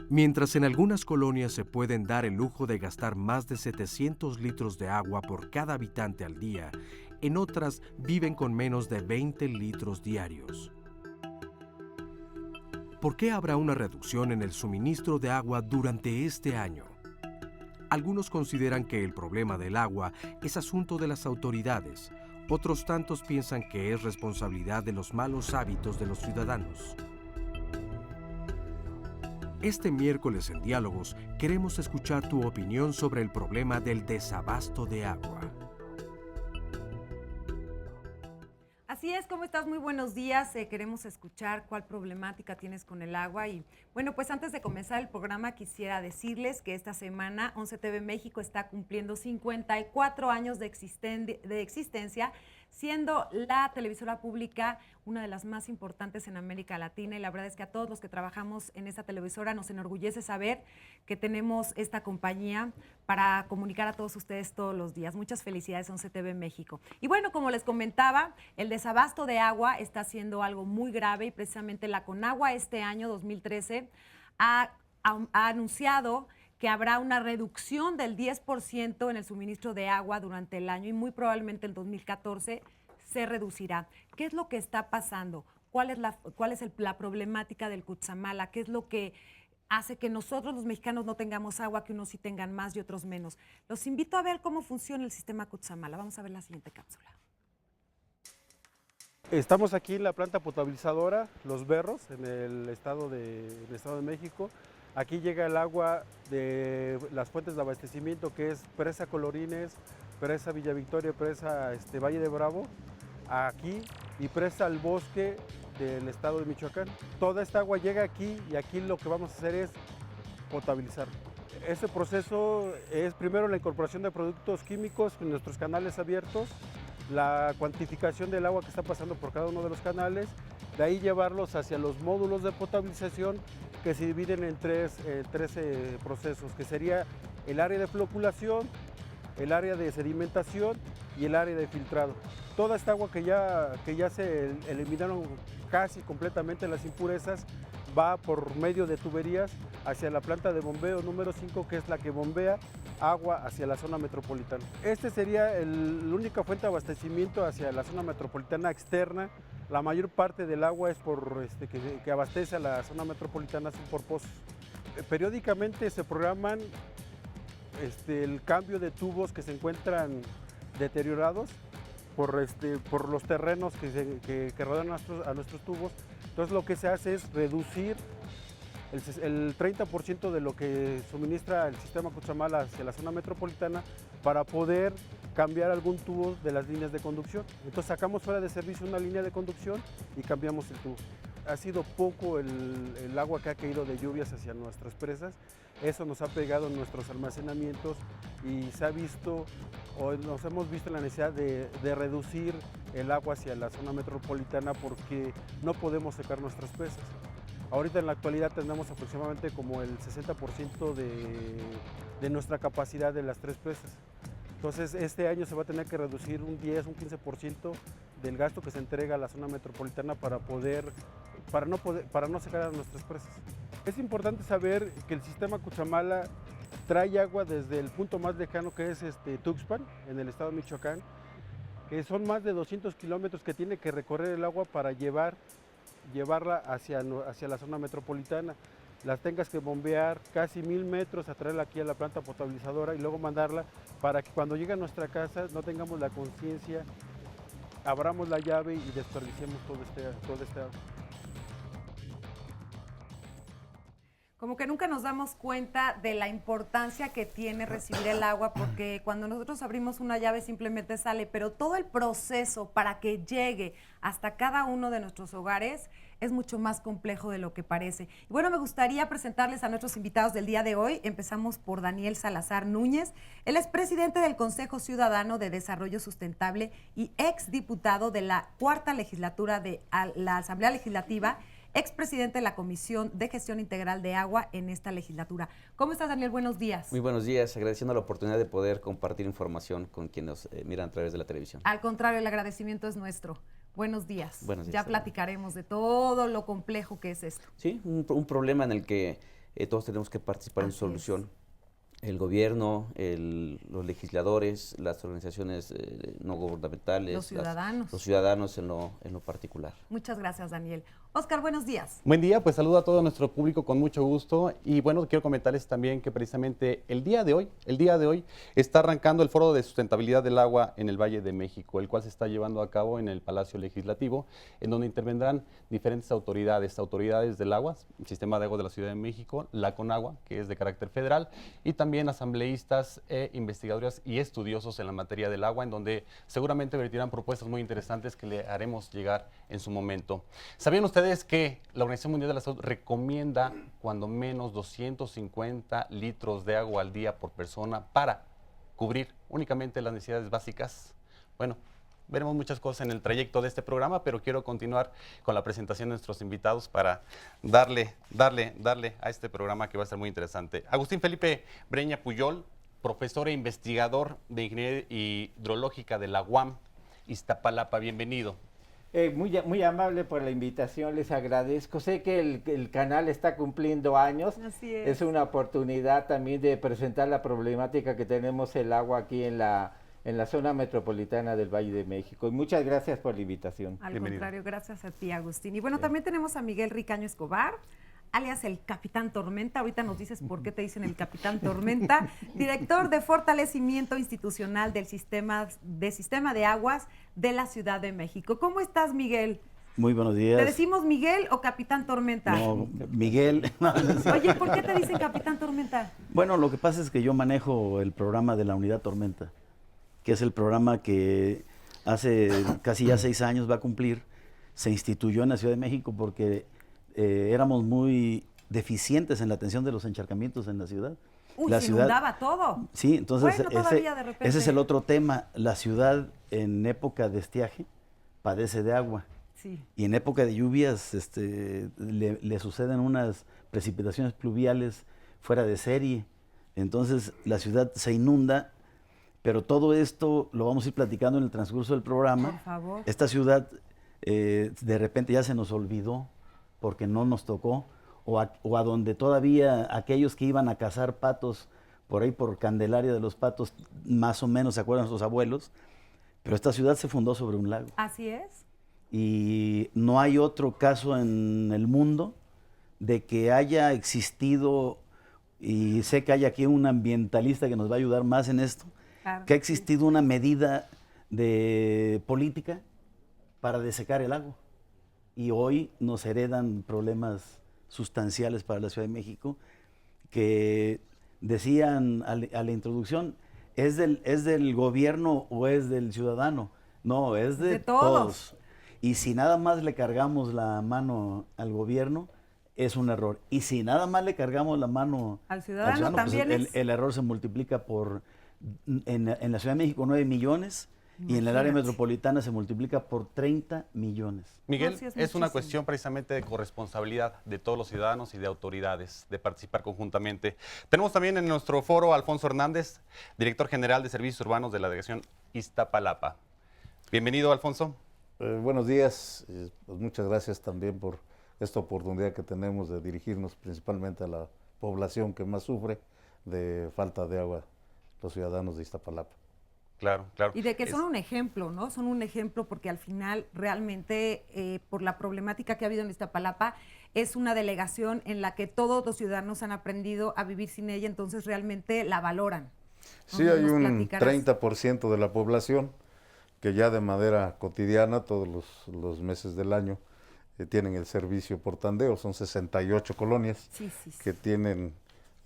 Mientras en algunas colonias se pueden dar el lujo de gastar más de 700 litros de agua por cada habitante al día, en otras viven con menos de 20 litros diarios. ¿Por qué habrá una reducción en el suministro de agua durante este año? Algunos consideran que el problema del agua es asunto de las autoridades, otros tantos piensan que es responsabilidad de los malos hábitos de los ciudadanos. Este miércoles en Diálogos queremos escuchar tu opinión sobre el problema del desabasto de agua. Así es, ¿cómo estás? Muy buenos días. Queremos escuchar cuál problemática tienes con el agua. Y bueno, pues antes de comenzar el programa quisiera decirles que esta semana 11 TV México está cumpliendo 54 años de existencia, siendo la televisora pública una de las más importantes en América Latina, y la verdad es que a todos los que trabajamos en esta televisora nos enorgullece saber que tenemos esta compañía para comunicar a todos ustedes todos los días. Muchas felicidades, 11 TV México. Y bueno, como les comentaba, el desabasto de agua está siendo algo muy grave, y precisamente la Conagua este año 2013 ha anunciado que habrá una reducción del 10% en el suministro de agua durante el año, y muy probablemente en 2014 se reducirá. ¿Qué es lo que está pasando? ¿Cuál es la problemática del Cutzamala? ¿Qué es lo que hace que nosotros los mexicanos no tengamos agua, que unos sí tengan más y otros menos? Los invito a ver cómo funciona el sistema Cutzamala. Vamos a ver la siguiente cápsula. Estamos aquí en la planta potabilizadora Los Berros, en el Estado de México. Aquí llega el agua de las fuentes de abastecimiento, que es Presa Colorines, Presa Villa Victoria, Presa Valle de Bravo, aquí, y Presa El Bosque del Estado de Michoacán. Toda esta agua llega aquí, y aquí lo que vamos a hacer es potabilizar. Este proceso es primero la incorporación de productos químicos en nuestros canales abiertos, la cuantificación del agua que está pasando por cada uno de los canales, de ahí llevarlos hacia los módulos de potabilización, que se dividen en tres procesos, que sería el área de floculación, el área de sedimentación y el área de filtrado. Toda esta agua que ya se eliminaron casi completamente las impurezas va por medio de tuberías hacia la planta de bombeo número 5, que es la que bombea agua hacia la zona metropolitana. Este sería la única fuente de abastecimiento hacia la zona metropolitana externa. La mayor parte del agua es que abastece a la zona metropolitana son por pozos. Periódicamente se programan el cambio de tubos que se encuentran deteriorados por los terrenos que rodean a nuestros tubos. Entonces lo que se hace es reducir el 30% de lo que suministra el sistema Cutzamala hacia la zona metropolitana para poder cambiar algún tubo de las líneas de conducción. Entonces sacamos fuera de servicio una línea de conducción y cambiamos el tubo. Ha sido poco el agua que ha caído de lluvias hacia nuestras presas. Eso nos ha pegado en nuestros almacenamientos, y se ha visto, o nos hemos visto en la necesidad de reducir el agua hacia la zona metropolitana, porque no podemos secar nuestras presas. Ahorita en la actualidad tenemos aproximadamente como el 60% de nuestra capacidad de las tres presas. Entonces este año se va a tener que reducir un 10, un 15% del gasto que se entrega a la zona metropolitana para no secar a nuestras presas. Es importante saber que el sistema Cutzamala trae agua desde el punto más lejano, que es Tuxpan, en el estado de Michoacán, que son más de 200 kilómetros que tiene que recorrer el agua para llevarla hacia la zona metropolitana. Las tengas que bombear casi 1000 metros a traerla aquí a la planta potabilizadora y luego mandarla, para que cuando llegue a nuestra casa no tengamos la conciencia, abramos la llave y desperdiciemos todo este agua. Como que nunca nos damos cuenta de la importancia que tiene recibir el agua, porque cuando nosotros abrimos una llave simplemente sale, pero todo el proceso para que llegue hasta cada uno de nuestros hogares es mucho más complejo de lo que parece. Y bueno, me gustaría presentarles a nuestros invitados del día de hoy. Empezamos por Daniel Salazar Núñez. Él es presidente del Consejo Ciudadano de Desarrollo Sustentable y exdiputado de la 4ª legislatura de la Asamblea Legislativa, expresidente de la Comisión de Gestión Integral de Agua en esta legislatura. ¿Cómo estás, Daniel? Buenos días. Muy buenos días, agradeciendo la oportunidad de poder compartir información con quienes nos miran a través de la televisión. Al contrario, el agradecimiento es nuestro. Buenos días. Buenos días. Ya platicaremos de todo lo complejo que es esto. Sí, un problema en el que todos tenemos que participar en Así solución. es. El gobierno, los legisladores, las organizaciones no gubernamentales, Los ciudadanos. los ciudadanos en lo particular. Muchas gracias, Daniel. Oscar, buenos días. Buen día, pues saludo a todo nuestro público con mucho gusto y bueno, quiero comentarles también que precisamente el día de hoy está arrancando el Foro de Sustentabilidad del Agua en el Valle de México, el cual se está llevando a cabo en el Palacio Legislativo, en donde intervendrán diferentes autoridades del agua, el Sistema de Agua de la Ciudad de México, la Conagua, que es de carácter federal, y también asambleístas, investigadores y estudiosos en la materia del agua, en donde seguramente vertirán propuestas muy interesantes que le haremos llegar en su momento. ¿Sabían ustedes que la Organización Mundial de la Salud recomienda cuando menos 250 litros de agua al día por persona para cubrir únicamente las necesidades básicas? Bueno, veremos muchas cosas en el trayecto de este programa, pero quiero continuar con la presentación de nuestros invitados para darle a este programa que va a ser muy interesante. Agustín Felipe Breña Puyol, profesor e investigador de Ingeniería Hidrológica de la UAM, Iztapalapa, bienvenido. Muy amable por la invitación, les agradezco. Sé que el canal está cumpliendo años. Así es. Es una oportunidad también de presentar la problemática que tenemos el agua aquí en la zona metropolitana del Valle de México. Y muchas gracias por la invitación. Al Bienvenido. contrario, gracias a ti, Agustín. Y bueno, también tenemos a Miguel Ricaño Escobar, alias el Capitán Tormenta. Ahorita nos dices por qué te dicen el Capitán Tormenta. Director de Fortalecimiento Institucional del Sistema de Aguas de la Ciudad de México. ¿Cómo estás, Miguel? Muy buenos días. ¿Te decimos Miguel o Capitán Tormenta? No, Miguel. Oye, ¿por qué te dicen Capitán Tormenta? Bueno, lo que pasa es que yo manejo el programa de la Unidad Tormenta, que es el programa que hace casi ya 6 años va a cumplir. Se instituyó en la Ciudad de México porque éramos muy deficientes en la atención de los encharcamientos en la ciudad. Uy, La se ciudad, inundaba todo. sí, entonces Bueno, todavía de repente. ese es el otro tema. La ciudad en época de estiaje padece de agua. Sí. Y en época de lluvias le suceden unas precipitaciones pluviales fuera de serie. Entonces la ciudad se inunda, pero todo esto lo vamos a ir platicando en el transcurso del programa. Por favor. Esta ciudad de repente ya se nos olvidó porque no nos tocó, o a donde todavía aquellos que iban a cazar patos por ahí por Candelaria de los Patos, más o menos se acuerdan nuestros abuelos, pero esta ciudad se fundó sobre un lago. Así es. Y no hay otro caso en el mundo de que haya existido, y sé que hay aquí un ambientalista que nos va a ayudar más en esto, Claro. que ha existido una medida de política para desecar el agua. Y hoy nos heredan problemas sustanciales para la Ciudad de México que decían a la introducción, ¿es del gobierno o es del ciudadano? No, es de todos. Y si nada más le cargamos la mano al gobierno, es un error. Y si nada más le cargamos la mano Al ciudadano también pues es. el error se multiplica por, en la Ciudad de México, 9 millones. Y en el área Imagínate. metropolitana se multiplica por 30 millones. Miguel, No, sí, es es una muchísimo. cuestión precisamente de corresponsabilidad de todos los ciudadanos y de autoridades, de participar conjuntamente. Tenemos también en nuestro foro a Alfonso Hernández, director general de Servicios Urbanos de la Delegación Iztapalapa. Bienvenido, Alfonso. Buenos días, pues muchas gracias también por esta oportunidad que tenemos de dirigirnos principalmente a la población que más sufre de falta de agua, los ciudadanos de Iztapalapa. Claro, claro. Y de que son un ejemplo, ¿no? Son un ejemplo porque al final realmente por la problemática que ha habido en Iztapalapa es una delegación en la que todos los ciudadanos han aprendido a vivir sin ella, entonces realmente la valoran. Sí, ¿No? hay ¿Nos un platicarás? 30% de la población que ya de manera cotidiana, todos los meses del año, tienen el servicio por tandeo. Son 68 colonias Sí, sí, sí. que tienen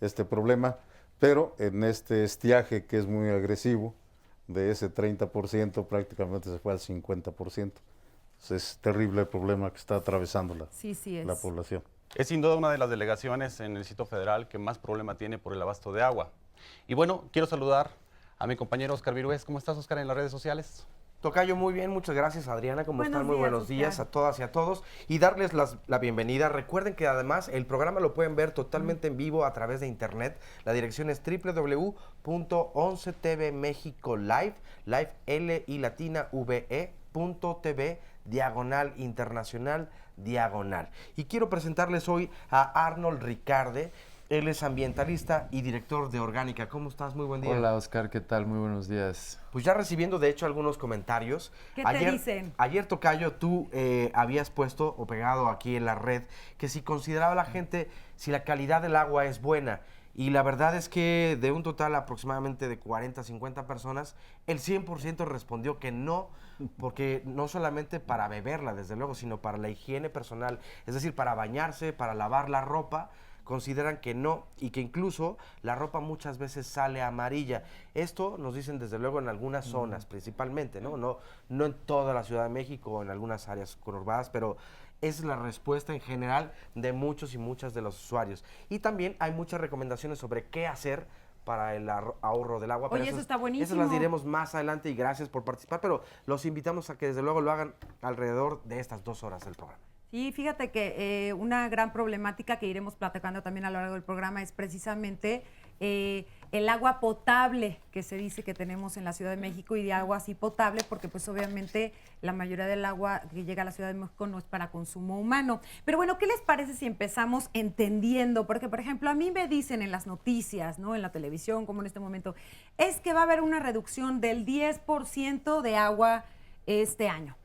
este problema, pero en este estiaje que es muy agresivo, de ese 30% prácticamente se fue al 50%. Es terrible el problema que está atravesando Sí, sí es. la población. Es sin duda una de las delegaciones en el Distrito Federal que más problema tiene por el abasto de agua. Y bueno, quiero saludar a mi compañero Oscar Virués. ¿Cómo estás, Oscar, en las redes sociales? Tocayo, muy bien, muchas gracias, Adriana. ¿Cómo Buenos están? Muy días, buenos días Oscar. a todas y a todos. Y darles la bienvenida. Recuerden que además el programa lo pueden ver totalmente en vivo a través de internet. La dirección es www.11tvmexico live, L y latina ve.tv, /internacional. Y quiero presentarles hoy a Arnold Ricarde. Él es ambientalista y director de Orgánica. ¿Cómo estás? Muy buen día. Hola, Oscar, ¿qué tal? Muy buenos días. Pues ya recibiendo, de hecho, algunos comentarios. ¿Qué te dicen? Ayer, Tocayo, tú habías puesto o pegado aquí en la red que si consideraba la gente si la calidad del agua es buena. Y la verdad es que de un total aproximadamente de 40, 50 personas, el 100% respondió que no, porque no solamente para beberla, desde luego, sino para la higiene personal, es decir, para bañarse, para lavar la ropa, consideran que no, y que incluso la ropa muchas veces sale amarilla. Esto nos dicen desde luego en algunas zonas principalmente, ¿no? No en toda la Ciudad de México o en algunas áreas conurbadas, pero esa es la respuesta en general de muchos y muchas de los usuarios. Y también hay muchas recomendaciones sobre qué hacer para el ahorro del agua. Oye, eso está buenísimo. Esas las diremos más adelante y gracias por participar, pero los invitamos a que desde luego lo hagan alrededor de estas 2 horas del programa. Sí, fíjate que una gran problemática que iremos platicando también a lo largo del programa es precisamente el agua potable que se dice que tenemos en la Ciudad de México, y de agua así potable porque pues obviamente la mayoría del agua que llega a la Ciudad de México no es para consumo humano. Pero bueno, ¿qué les parece si empezamos entendiendo? Porque, por ejemplo, a mí me dicen en las noticias, ¿no? En la televisión, como en este momento, es que va a haber una reducción del 10% de agua este año.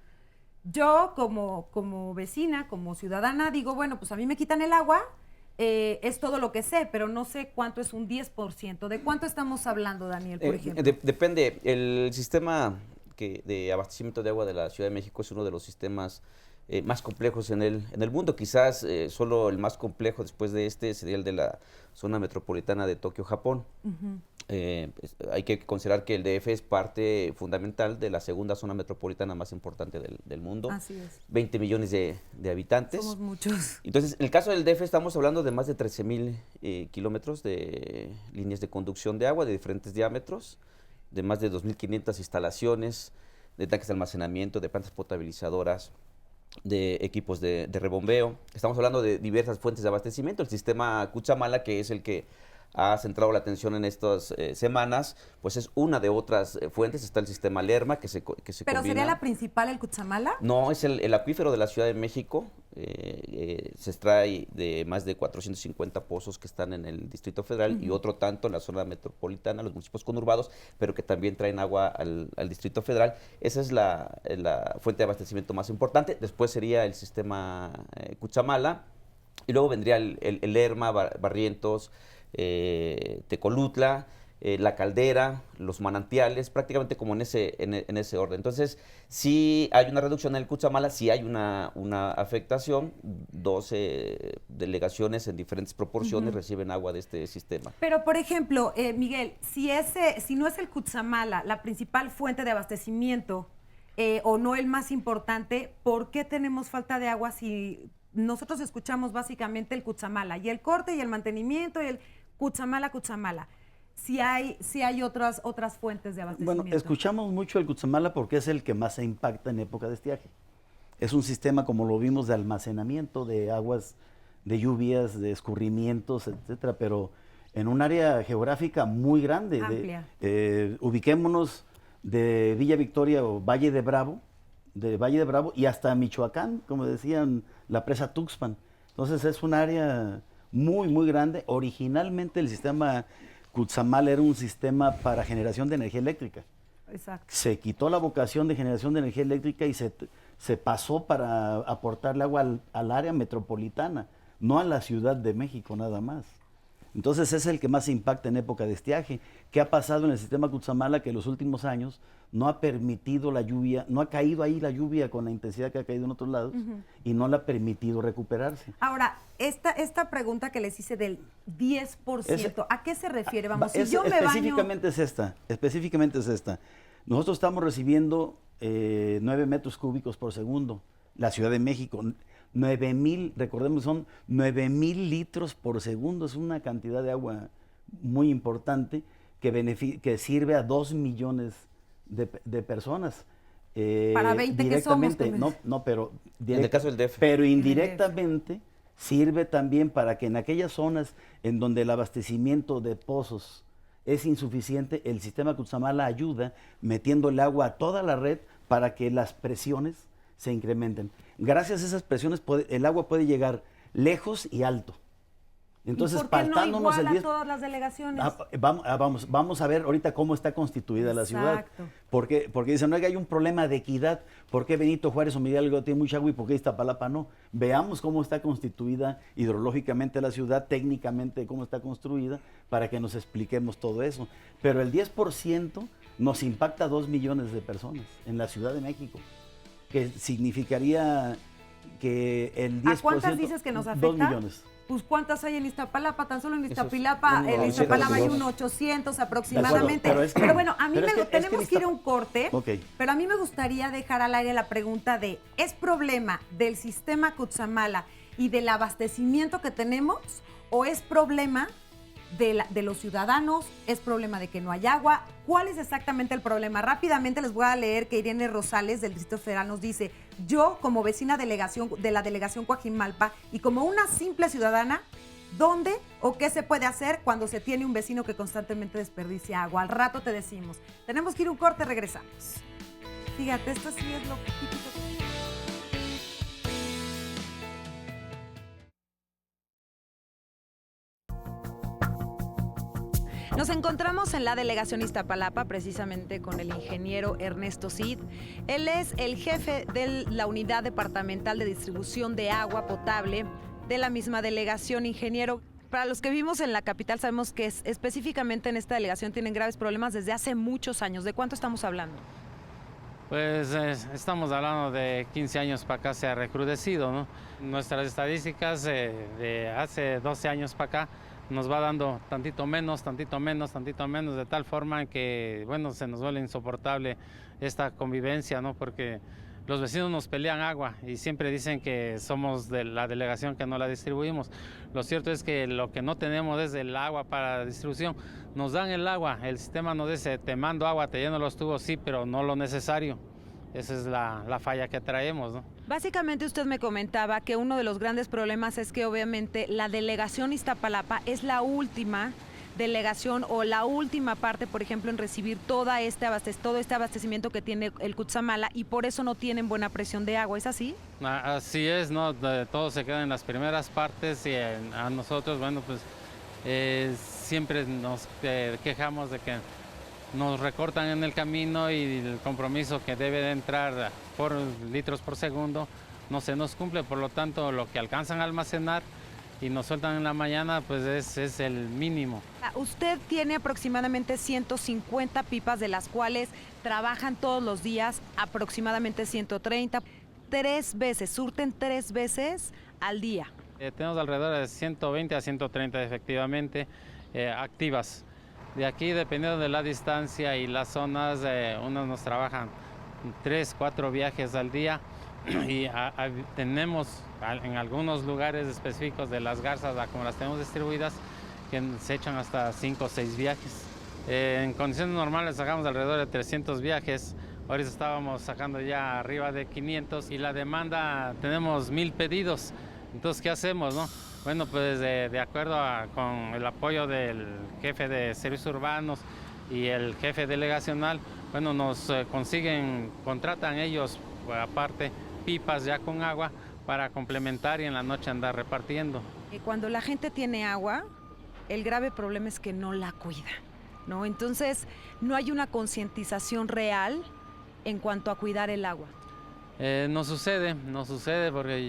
Yo como vecina, como ciudadana, digo, bueno, pues a mí me quitan el agua, es todo lo que sé, pero no sé cuánto es un 10%. ¿De cuánto estamos hablando, Daniel, por ejemplo? Depende. El sistema de abastecimiento de agua de la Ciudad de México es uno de los sistemas más complejos en el mundo. Quizás solo el más complejo después de este sería el de la zona metropolitana de Tokio, Japón. Hay que considerar que el DF es parte fundamental de la segunda zona metropolitana más importante del mundo. Así es. 20 millones de habitantes. Somos muchos. Entonces, en el caso del DF estamos hablando de más de 13,000 kilómetros de líneas de conducción de agua de diferentes diámetros, de más de 2,500 instalaciones, de tanques de almacenamiento, de plantas potabilizadoras, de equipos de rebombeo. Estamos hablando de diversas fuentes de abastecimiento. El sistema Cutzamala, que es el que ha centrado la atención en estas semanas, pues es una de otras fuentes. Está el sistema Lerma, que se ¿Pero combina. sería la principal el Cutzamala? No, es el acuífero de la Ciudad de México. Se extrae de más de 450 pozos que están en el Distrito Federal y otro tanto en la zona metropolitana, los municipios conurbados, pero que también traen agua al Distrito Federal. Esa es la fuente de abastecimiento más importante. Después sería el sistema Cutzamala, y luego vendría el Lerma, Barrientos, Tecolutla, La Caldera, los manantiales, prácticamente como en ese orden. Entonces, sí hay una reducción en el Cutzamala, sí hay una afectación. 12 delegaciones en diferentes proporciones reciben agua de este sistema. Pero, por ejemplo, Miguel, si no es el Cutzamala la principal fuente de abastecimiento, o no el más importante, ¿por qué tenemos falta de agua si nosotros escuchamos básicamente el Cutzamala y el corte y el mantenimiento y el Cutzamala? Si hay otras fuentes de abastecimiento. Bueno, escuchamos mucho el Cutzamala porque es el que más se impacta en época de estiaje. Es un sistema, como lo vimos, de almacenamiento de aguas, de lluvias, de escurrimientos, etcétera, pero en un área geográfica muy grande. Amplia. Ubiquémonos de Villa Victoria o Valle de Bravo y hasta Michoacán, como decían, la presa Tuxpan. Entonces es un área muy, muy grande. Originalmente el sistema Cutzamala era un sistema para generación de energía eléctrica. Exacto. Se quitó la vocación de generación de energía eléctrica y se pasó para aportarle agua al área metropolitana, no a la Ciudad de México nada más. Entonces es el que más impacta en época de estiaje. ¿Qué ha pasado en el sistema Cutzamala? Que en los últimos años no ha permitido la lluvia, no ha caído ahí la lluvia con la intensidad que ha caído en otros lados y no le ha permitido recuperarse. Ahora, esta pregunta que les hice del 10%, ¿a qué se refiere? Vamos, si yo me baño... Específicamente es esta. Nosotros estamos recibiendo 9 metros cúbicos por segundo. La Ciudad de México, 9,000, recordemos, son 9,000 litros por segundo. Es una cantidad de agua muy importante que sirve a 2 millones de personas. Para 20 que somos. Pero en el caso del DF. Pero indirectamente sirve también para que en aquellas zonas en donde el abastecimiento de pozos es insuficiente, el sistema Cutzamala ayuda metiendo el agua a toda la red para que las presiones se incrementen. Gracias a esas presiones el agua puede llegar lejos y alto. Entonces, ¿Y por qué no faltándonos igual el 10, a todas las delegaciones? vamos a ver ahorita cómo está constituida la ciudad. Exacto. Porque dicen, no, que hay un problema de equidad. ¿Por qué Benito Juárez o Miguel Hidalgo tiene mucha agua y por qué Iztapalapa no? Veamos cómo está constituida hidrológicamente la ciudad, técnicamente cómo está construida, para que nos expliquemos todo eso. Pero el 10% nos impacta a 2 millones de personas en la Ciudad de México, que significaría que el 10%... ¿A cuántas dices que nos afecta? 2 millones. Pues ¿cuántas hay en Iztapalapa? Tan solo en Iztapalapa, no, en no, Iztapalapa hay 82. unos 800 aproximadamente. Pero es que- bueno, a mí pero es que- tenemos es que ir a un corte, Ok. pero a mí me gustaría dejar al aire la pregunta de, ¿es problema del sistema Cutzamala y del abastecimiento que tenemos o es problema de los ciudadanos? ¿Es problema de que no hay agua? ¿Cuál es exactamente el problema? Rápidamente les voy a leer que Irene Rosales del Distrito Federal nos dice: yo como vecina de la delegación Coajimalpa y como una simple ciudadana, ¿dónde o qué se puede hacer cuando se tiene un vecino que constantemente desperdicia agua? Al rato te decimos. Tenemos que ir a un corte, regresamos. Fíjate, esto sí es lo típico. Nos encontramos en la delegación Iztapalapa precisamente con el ingeniero Ernesto Cid. Él es el jefe de la unidad departamental de distribución de agua potable de la misma delegación. Ingeniero, para los que vivimos en la capital sabemos que específicamente en esta delegación tienen graves problemas desde hace muchos años. ¿De cuánto estamos hablando? Pues estamos hablando de 15 años para acá se ha recrudecido, ¿no? Nuestras estadísticas de hace 12 años para acá nos va dando tantito menos, de tal forma que, bueno, se nos vuelve insoportable esta convivencia, ¿no? Porque los vecinos nos pelean agua y siempre dicen que somos de la delegación que no la distribuimos. Lo cierto es que lo que no tenemos es el agua para distribución. Nos dan el agua, el sistema nos dice, te mando agua, te lleno los tubos, sí, pero no lo necesario. Esa es la falla que traemos, ¿no? Básicamente usted me comentaba que uno de los grandes problemas es que obviamente la delegación Iztapalapa es la última delegación o la última parte, por ejemplo, en recibir todo este abastecimiento que tiene el Cutzamala y por eso no tienen buena presión de agua, ¿es así? Así es, ¿no? Todo se queda en las primeras partes y a nosotros, bueno, pues siempre nos quejamos de que nos recortan en el camino y el compromiso que debe de entrar por litros por segundo no se nos cumple, por lo tanto lo que alcanzan a almacenar y nos sueltan en la mañana pues es el mínimo. Usted tiene aproximadamente 150 pipas de las cuales trabajan todos los días aproximadamente 130, surten 3 veces al día. Tenemos alrededor de 120 a 130 efectivamente activas. De aquí, dependiendo de la distancia y las zonas, unos nos trabajan 3, 4 viajes al día y tenemos en algunos lugares específicos de las garzas, como las tenemos distribuidas, que se echan hasta 5 o 6 viajes. En condiciones normales sacamos alrededor de 300 viajes, ahorita estábamos sacando ya arriba de 500 y la demanda, tenemos 1000 pedidos, entonces ¿qué hacemos, no? Bueno, pues de acuerdo con el apoyo del jefe de servicios urbanos y el jefe delegacional, bueno, nos contratan ellos aparte pipas ya con agua para complementar y en la noche andar repartiendo. Cuando la gente tiene agua, el grave problema es que no la cuida, ¿no? Entonces, no hay una concientización real en cuanto a cuidar el agua. No sucede porque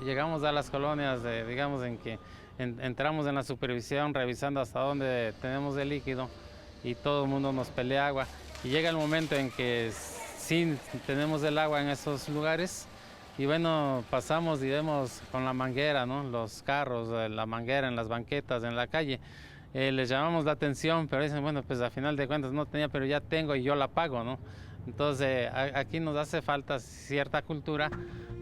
llegamos a las colonias, digamos, en que entramos en la supervisión revisando hasta dónde tenemos el líquido y todo el mundo nos pelea agua. Y llega el momento en que sí tenemos el agua en esos lugares y bueno, pasamos y vemos con la manguera, ¿no? Los carros, la manguera en las banquetas, en la calle. Les llamamos la atención, pero dicen, bueno, pues a final de cuentas no tenía, pero ya tengo y yo la pago, ¿no? Entonces, aquí nos hace falta cierta cultura,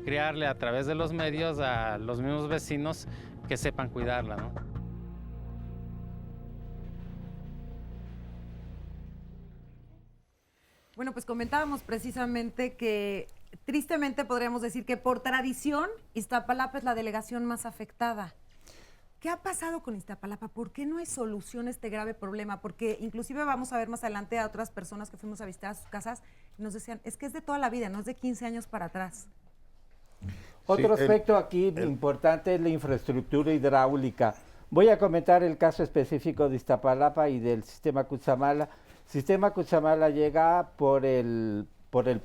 crearle a través de los medios a los mismos vecinos que sepan cuidarla, ¿no? Bueno, pues comentábamos precisamente que, tristemente podríamos decir que por tradición, Iztapalapa es la delegación más afectada. ¿Qué ha pasado con Iztapalapa? ¿Por qué no hay solución a este grave problema? Porque inclusive vamos a ver más adelante a otras personas que fuimos a visitar a sus casas y nos decían, es que es de toda la vida, no es de 15 años para atrás. Otro aspecto aquí importante es la infraestructura hidráulica, Voy a comentar el caso específico de Iztapalapa y del sistema Cutzamala. Sistema Cutzamala llega por el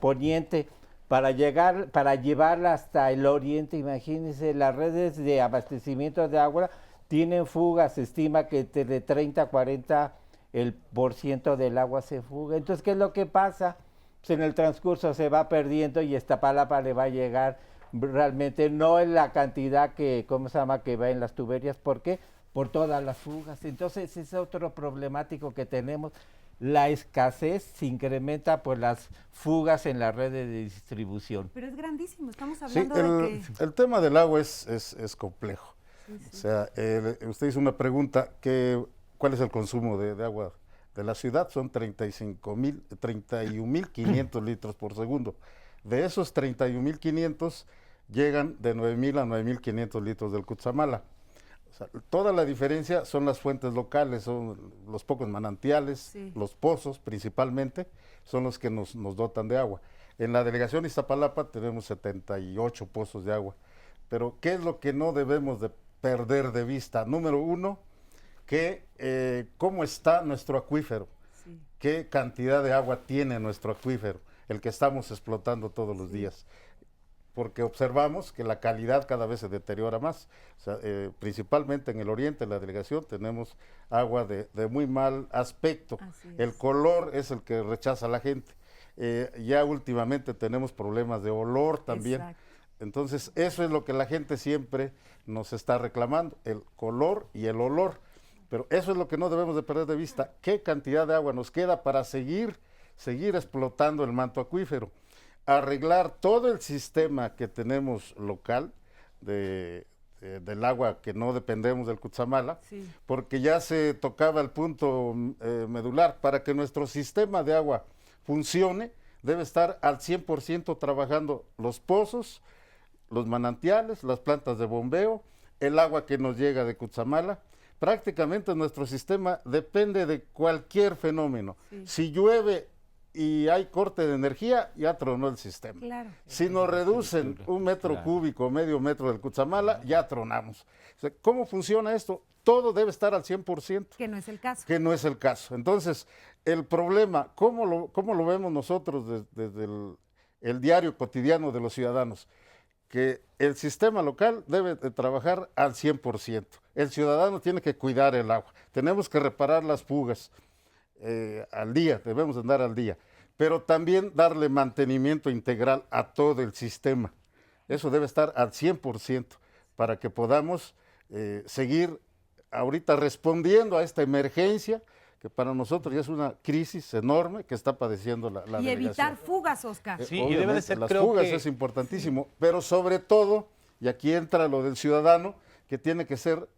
poniente para llevarla hasta el oriente. Imagínense, las redes de abastecimiento de agua tienen fugas, se estima que de 30 a 40% del agua se fuga. Entonces, ¿qué es lo que pasa? Pues en el transcurso se va perdiendo y Iztapalapa le va a llegar realmente no en la cantidad que va en las tuberías. ¿Por qué? Por todas las fugas. Entonces, es otro problemático que tenemos. La escasez se incrementa por las fugas en la red de distribución. Pero es grandísimo, estamos Sí, hablando de que... el tema del agua es complejo. Sí, sí. O sea, usted hizo una pregunta, ¿cuál es el consumo de agua de la ciudad? Son 31.500 litros por segundo. De esos 31.500 llegan de 9.000 a 9.500 litros del Cutzamala. O sea, toda la diferencia son las fuentes locales, son los pocos manantiales, Sí. los pozos principalmente, son los que nos dotan de agua. En la delegación Iztapalapa tenemos 78 pozos de agua. Pero ¿qué es lo que no debemos de perder de vista? Número uno, cómo está nuestro acuífero, Sí. qué cantidad de agua tiene nuestro acuífero, el que estamos explotando todos los días. Porque observamos que la calidad cada vez se deteriora más. O sea, principalmente en el oriente, en la delegación, tenemos agua de muy mal aspecto. Así es. El color es el que rechaza a la gente. Ya últimamente tenemos problemas de olor también. Exacto. Entonces, eso es lo que la gente siempre nos está reclamando, el color y el olor. Pero eso es lo que no debemos de perder de vista. ¿Qué cantidad de agua nos queda para seguir explotando el manto acuífero? Arreglar todo el sistema que tenemos local del agua, que no dependemos del Cutzamala, Sí. porque ya se tocaba el punto medular. Para que nuestro sistema de agua funcione, debe estar al 100% trabajando los pozos, los manantiales, las plantas de bombeo, el agua que nos llega de Cutzamala. Prácticamente nuestro sistema depende de cualquier fenómeno. Sí. Si llueve y hay corte de energía, ya tronó el sistema. Claro. Si nos reducen un metro cúbico, medio metro del Cutzamala, ya tronamos. O sea, ¿cómo funciona esto? Todo debe estar al 100%. Que no es el caso. Que no es el caso. Entonces, el problema, ¿cómo lo vemos nosotros desde el diario cotidiano de los ciudadanos? Que el sistema local debe de trabajar al 100%. El ciudadano tiene que cuidar el agua. Tenemos que reparar las fugas al día, debemos andar al día. Pero también darle mantenimiento integral a todo el sistema. Eso debe estar al 100% para que podamos seguir ahorita respondiendo a esta emergencia, que para nosotros ya es una crisis enorme que está padeciendo la Y delegación. evitar fugas, Oscar. Sí, y debe de ser, las creo fugas que- es importantísimo, pero sobre todo, y aquí entra lo del ciudadano, que tiene que ser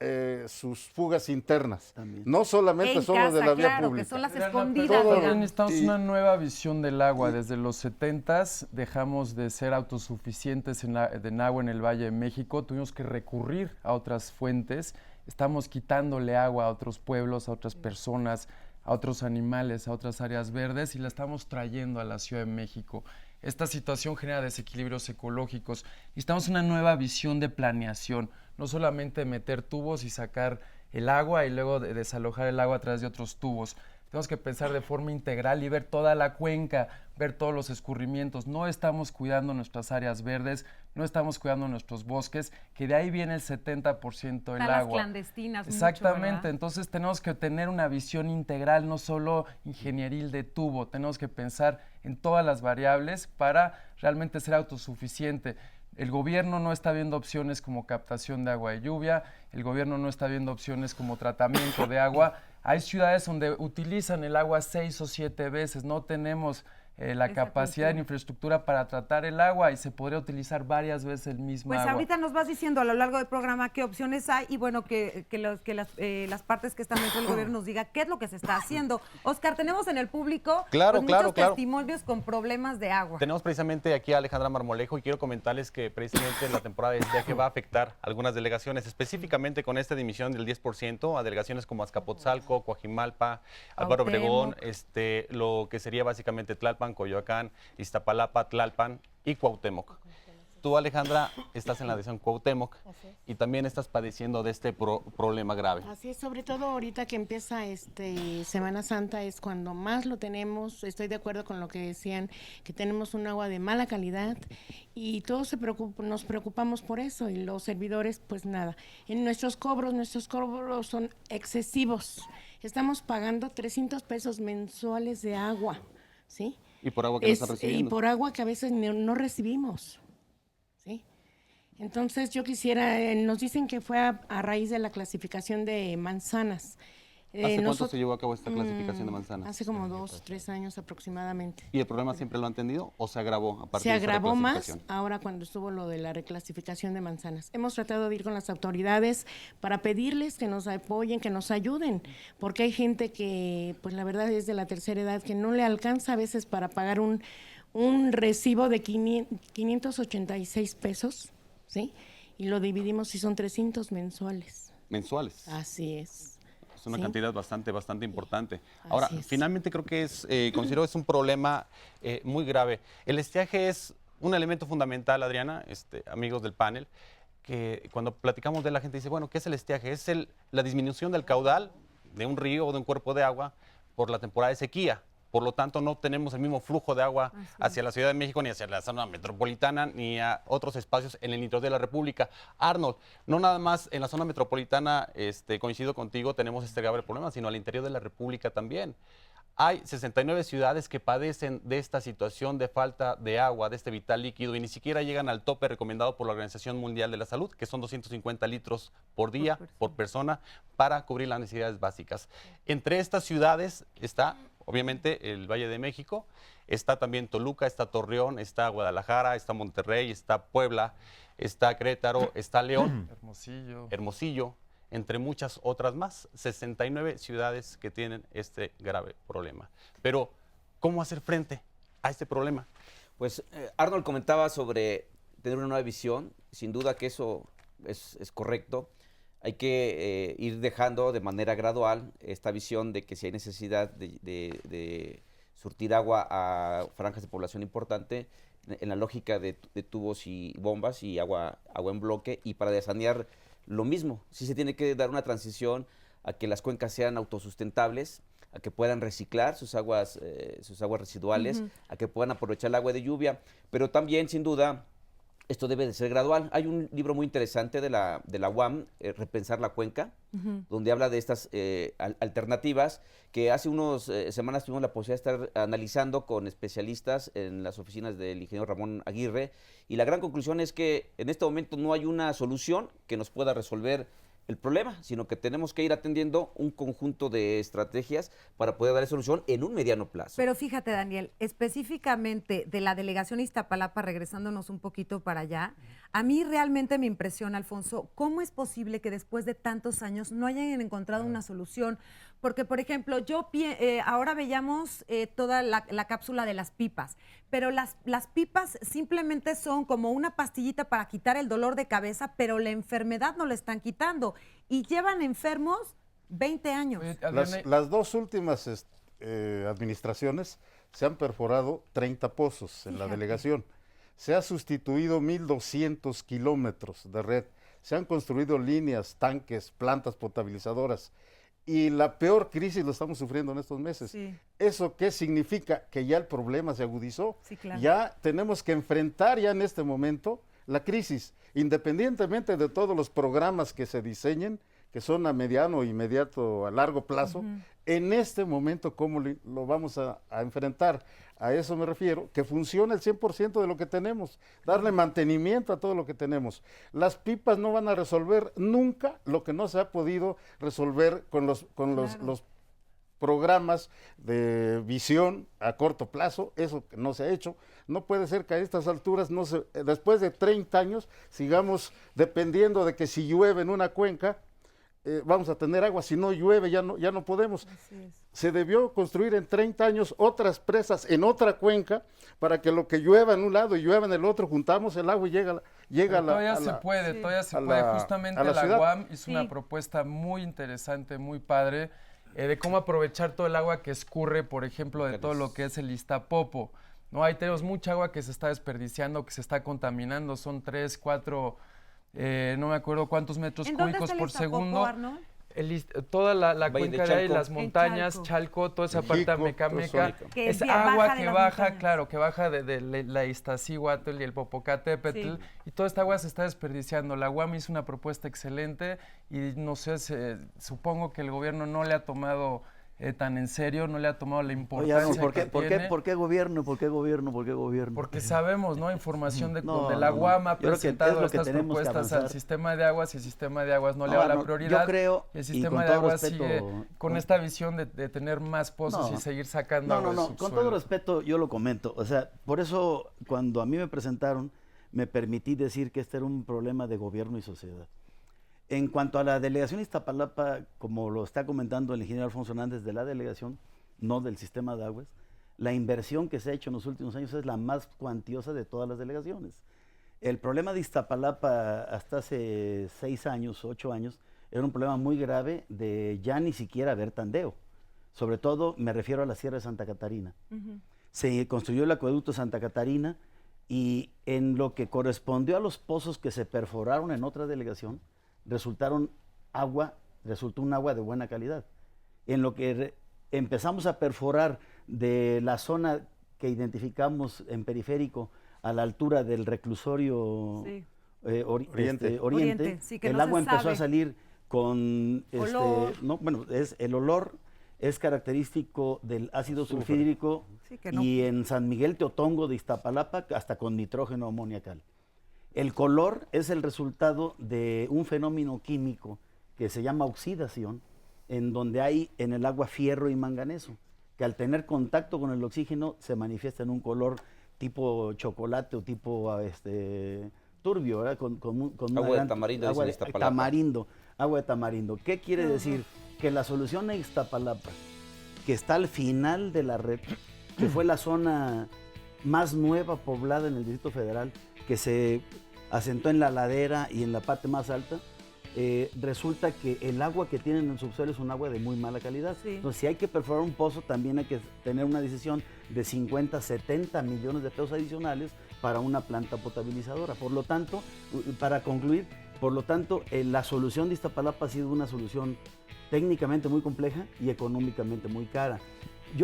sus fugas internas. También. No solamente En son los de casa, la vía claro, pública. que son las Pero escondidas, todo- también digamos. necesitamos Y- una nueva visión del agua. Desde los 70s dejamos de ser autosuficientes en agua en el Valle de México. Tuvimos que recurrir a otras fuentes. Estamos quitándole agua a otros pueblos, a otras personas, a otros animales, a otras áreas verdes y la estamos trayendo a la Ciudad de México. Esta situación genera desequilibrios ecológicos. Necesitamos una nueva visión de planeación, no solamente meter tubos y sacar el agua y luego desalojar el agua a través de otros tubos. Tenemos que pensar de forma integral y ver toda la cuenca, ver todos los escurrimientos. No estamos cuidando nuestras áreas verdes, no estamos cuidando nuestros bosques, que de ahí viene el 70% del Están las agua. clandestinas. mucho, Exactamente, ¿verdad? entonces tenemos que tener una visión integral, no solo ingenieril de tubo, tenemos que pensar en todas las variables para realmente ser autosuficiente. El gobierno no está viendo opciones como captación de agua de lluvia, el gobierno no está viendo opciones como tratamiento de agua. Hay ciudades donde utilizan el agua 6 o 7 veces, no tenemos la Esa capacidad en cultura. infraestructura para tratar el agua y se podría utilizar varias veces el mismo Pues agua. ahorita nos vas diciendo a lo largo del programa qué opciones hay y bueno, que las partes que están dentro del gobierno nos diga qué es lo que se está haciendo. Oscar, tenemos en el público Claro, pues, claro, muchos claro. testimonios con problemas de agua. Tenemos precisamente aquí a Alejandra Marmolejo y quiero comentarles que precisamente la temporada de estiaje va a afectar a algunas delegaciones, específicamente con esta dimisión del 10% a delegaciones como Azcapotzalco, Coajimalpa, Álvaro Obregón, Cuauhtémoc. lo que sería básicamente Tlalpan, Coyoacán, Iztapalapa, Tlalpan y Cuauhtémoc. tú, Alejandra, estás en la delegación Cuauhtémoc y también estás padeciendo de este problema grave. Así es, sobre todo ahorita que empieza Semana Santa es cuando más lo tenemos. Estoy de acuerdo con lo que decían, que tenemos un agua de mala calidad y todos nos preocupamos por eso, y los servidores, pues nada. Nuestros cobros son excesivos. Estamos pagando 300 pesos mensuales de agua, ¿sí? Y por agua que no están recibiendo. Y por agua que a veces no recibimos, ¿sí? Entonces yo quisiera, nos dicen que fue a raíz de la clasificación de manzanas. ¿Hace cuánto se llevó a cabo esta clasificación de manzanas? Hace como 2, 3 años aproximadamente. ¿Y el problema siempre lo han tenido o se agravó a partir Se de esta agravó más reclasificación? ahora cuando estuvo lo de la reclasificación de manzanas. Hemos tratado de ir con las autoridades para pedirles que nos apoyen, que nos ayuden, porque hay gente que, pues la verdad es de la tercera edad, que no le alcanza a veces para pagar un recibo de 586 pesos, ¿sí? Y lo dividimos y son 300 mensuales. ¿Mensuales? Así es. Es una ¿sí? cantidad bastante importante. Ahora, Así es. finalmente creo que considero es un problema muy grave. El estiaje es un elemento fundamental, Adriana, amigos del panel, que cuando platicamos de la gente dice, bueno, ¿qué es el estiaje? Es la disminución del caudal de un río o de un cuerpo de agua por la temporada de sequía. Por lo tanto, no tenemos el mismo flujo de agua hacia la Ciudad de México, ni hacia la zona metropolitana, ni a otros espacios en el interior de la República. Arnold, no nada más en la zona metropolitana, coincido contigo, tenemos este grave problema, sino al interior de la República también. Hay 69 ciudades que padecen de esta situación de falta de agua, de este vital líquido, y ni siquiera llegan al tope recomendado por la Organización Mundial de la Salud, que son 250 litros por día, por persona, para cubrir las necesidades básicas. Entre estas ciudades está, obviamente, el Valle de México, está también Toluca, está Torreón, está Guadalajara, está Monterrey, está Puebla, está Querétaro, está León, Hermosillo, entre muchas otras más, 69 ciudades que tienen este grave problema. Pero, ¿cómo hacer frente a este problema? Pues Arnold comentaba sobre tener una nueva visión, sin duda que eso es correcto. Hay que ir dejando de manera gradual esta visión de que si hay necesidad de surtir agua a franjas de población importante, en la lógica de tubos y bombas y agua en bloque, y para desanear lo mismo. Sí se tiene que dar una transición a que las cuencas sean autosustentables, a que puedan reciclar sus aguas residuales, a que puedan aprovechar el agua de lluvia, pero también, sin duda, esto debe de ser gradual. Hay un libro muy interesante de la UAM, Repensar la Cuenca, donde habla de estas alternativas que hace unas semanas tuvimos la posibilidad de estar analizando con especialistas en las oficinas del ingeniero Ramón Aguirre, y la gran conclusión es que en este momento no hay una solución que nos pueda resolver el problema, sino que tenemos que ir atendiendo un conjunto de estrategias para poder dar solución en un mediano plazo. Pero fíjate, Daniel, específicamente de la delegación Iztapalapa, regresándonos un poquito para allá, a mí realmente me impresiona, Alfonso, cómo es posible que después de tantos años no hayan encontrado una solución. Porque, por ejemplo, ahora veíamos toda la cápsula de las pipas, pero las pipas simplemente son como una pastillita para quitar el dolor de cabeza, pero la enfermedad no la están quitando y llevan enfermos 20 años. Las dos últimas administraciones se han perforado 30 pozos en la delegación. Se ha sustituido 1.200 kilómetros de red. Se han construido líneas, tanques, plantas potabilizadoras. Y la peor crisis lo estamos sufriendo en estos meses. Sí. ¿Eso qué significa? Que ya el problema se agudizó. Sí, claro. Ya tenemos que enfrentar ya en este momento la crisis, independientemente de todos los programas que se diseñen, que son a mediano, inmediato, a largo plazo. En este momento, ¿cómo lo vamos a enfrentar? A eso me refiero, que funcione el 100% de lo que tenemos, darle mantenimiento a todo lo que tenemos. Las pipas no van a resolver nunca lo que no se ha podido resolver con los programas de visión a corto plazo, eso que no se ha hecho. No puede ser que a estas alturas, después de 30 años, sigamos dependiendo de que si llueve en una cuenca, vamos a tener agua. Si no llueve, ya no podemos. Se debió construir en 30 años otras presas en otra cuenca para que lo que llueva en un lado y llueva en el otro, juntamos el agua y llega todavía se puede. Justamente la UAM hizo una propuesta muy interesante, muy padre, de cómo aprovechar todo el agua que escurre, por ejemplo, de todo lo que es el Iztapopo, No, ahí tenemos mucha agua que se está desperdiciando, que se está contaminando, son 3, 4, no me acuerdo cuántos metros cúbicos por segundo. Toda la cuenca de ahí, las montañas, Chalco, toda esa parte de Mecameca, es agua que baja, claro, que baja de la Iztaccíhuatl y el Popocatépetl, y toda esta agua se está desperdiciando. La UAM hizo una propuesta excelente y no sé, supongo que el gobierno no le ha tomado tan en serio, no le ha tomado la importancia. Oye, ¿por qué gobierno? ¿Por qué gobierno? ¿Por qué gobierno? Porque sabemos, ¿no? Información de la UAM ha presentado estas propuestas al sistema de aguas y el sistema de aguas no le da la prioridad. Yo creo, el sistema de aguas sigue con esta visión de tener más pozos y seguir sacando agua del subsuelo. Con todo respeto yo lo comento. O sea, por eso cuando a mí me presentaron, me permití decir que este era un problema de gobierno y sociedad. En cuanto a la delegación Iztapalapa, como lo está comentando el ingeniero Alfonso Hernández de la delegación, no del sistema de aguas, la inversión que se ha hecho en los últimos años es la más cuantiosa de todas las delegaciones. El problema de Iztapalapa hasta hace 6 años, 8 años, era un problema muy grave de ya ni siquiera haber tandeo. Sobre todo me refiero a la Sierra de Santa Catarina. Se construyó el acueducto Santa Catarina y en lo que correspondió a los pozos que se perforaron en otra delegación, resultó un agua de buena calidad. En lo que empezamos a perforar de la zona que identificamos en periférico a la altura del reclusorio Oriente, sí, que el agua empezó a salir con el olor es característico del ácido sulfídrico y en San Miguel Teotongo de Iztapalapa hasta con nitrógeno amoniacal. El color es el resultado de un fenómeno químico que se llama oxidación, en donde hay en el agua fierro y manganeso, que al tener contacto con el oxígeno se manifiesta en un color tipo chocolate o tipo turbio, ¿verdad? Con agua de tamarindo. Agua de tamarindo. ¿Qué quiere decir? Que la solución a Iztapalapa, que está al final de la red, que fue la zona más nueva poblada en el Distrito Federal, que se asentó en la ladera y en la parte más alta, resulta que el agua que tienen en el subsuelo es un agua de muy mala calidad. Entonces, si hay que perforar un pozo, también hay que tener una decisión de 50, 70 millones de pesos adicionales para una planta potabilizadora. Por lo tanto, para concluir, la solución de Iztapalapa ha sido una solución técnicamente muy compleja y económicamente muy cara.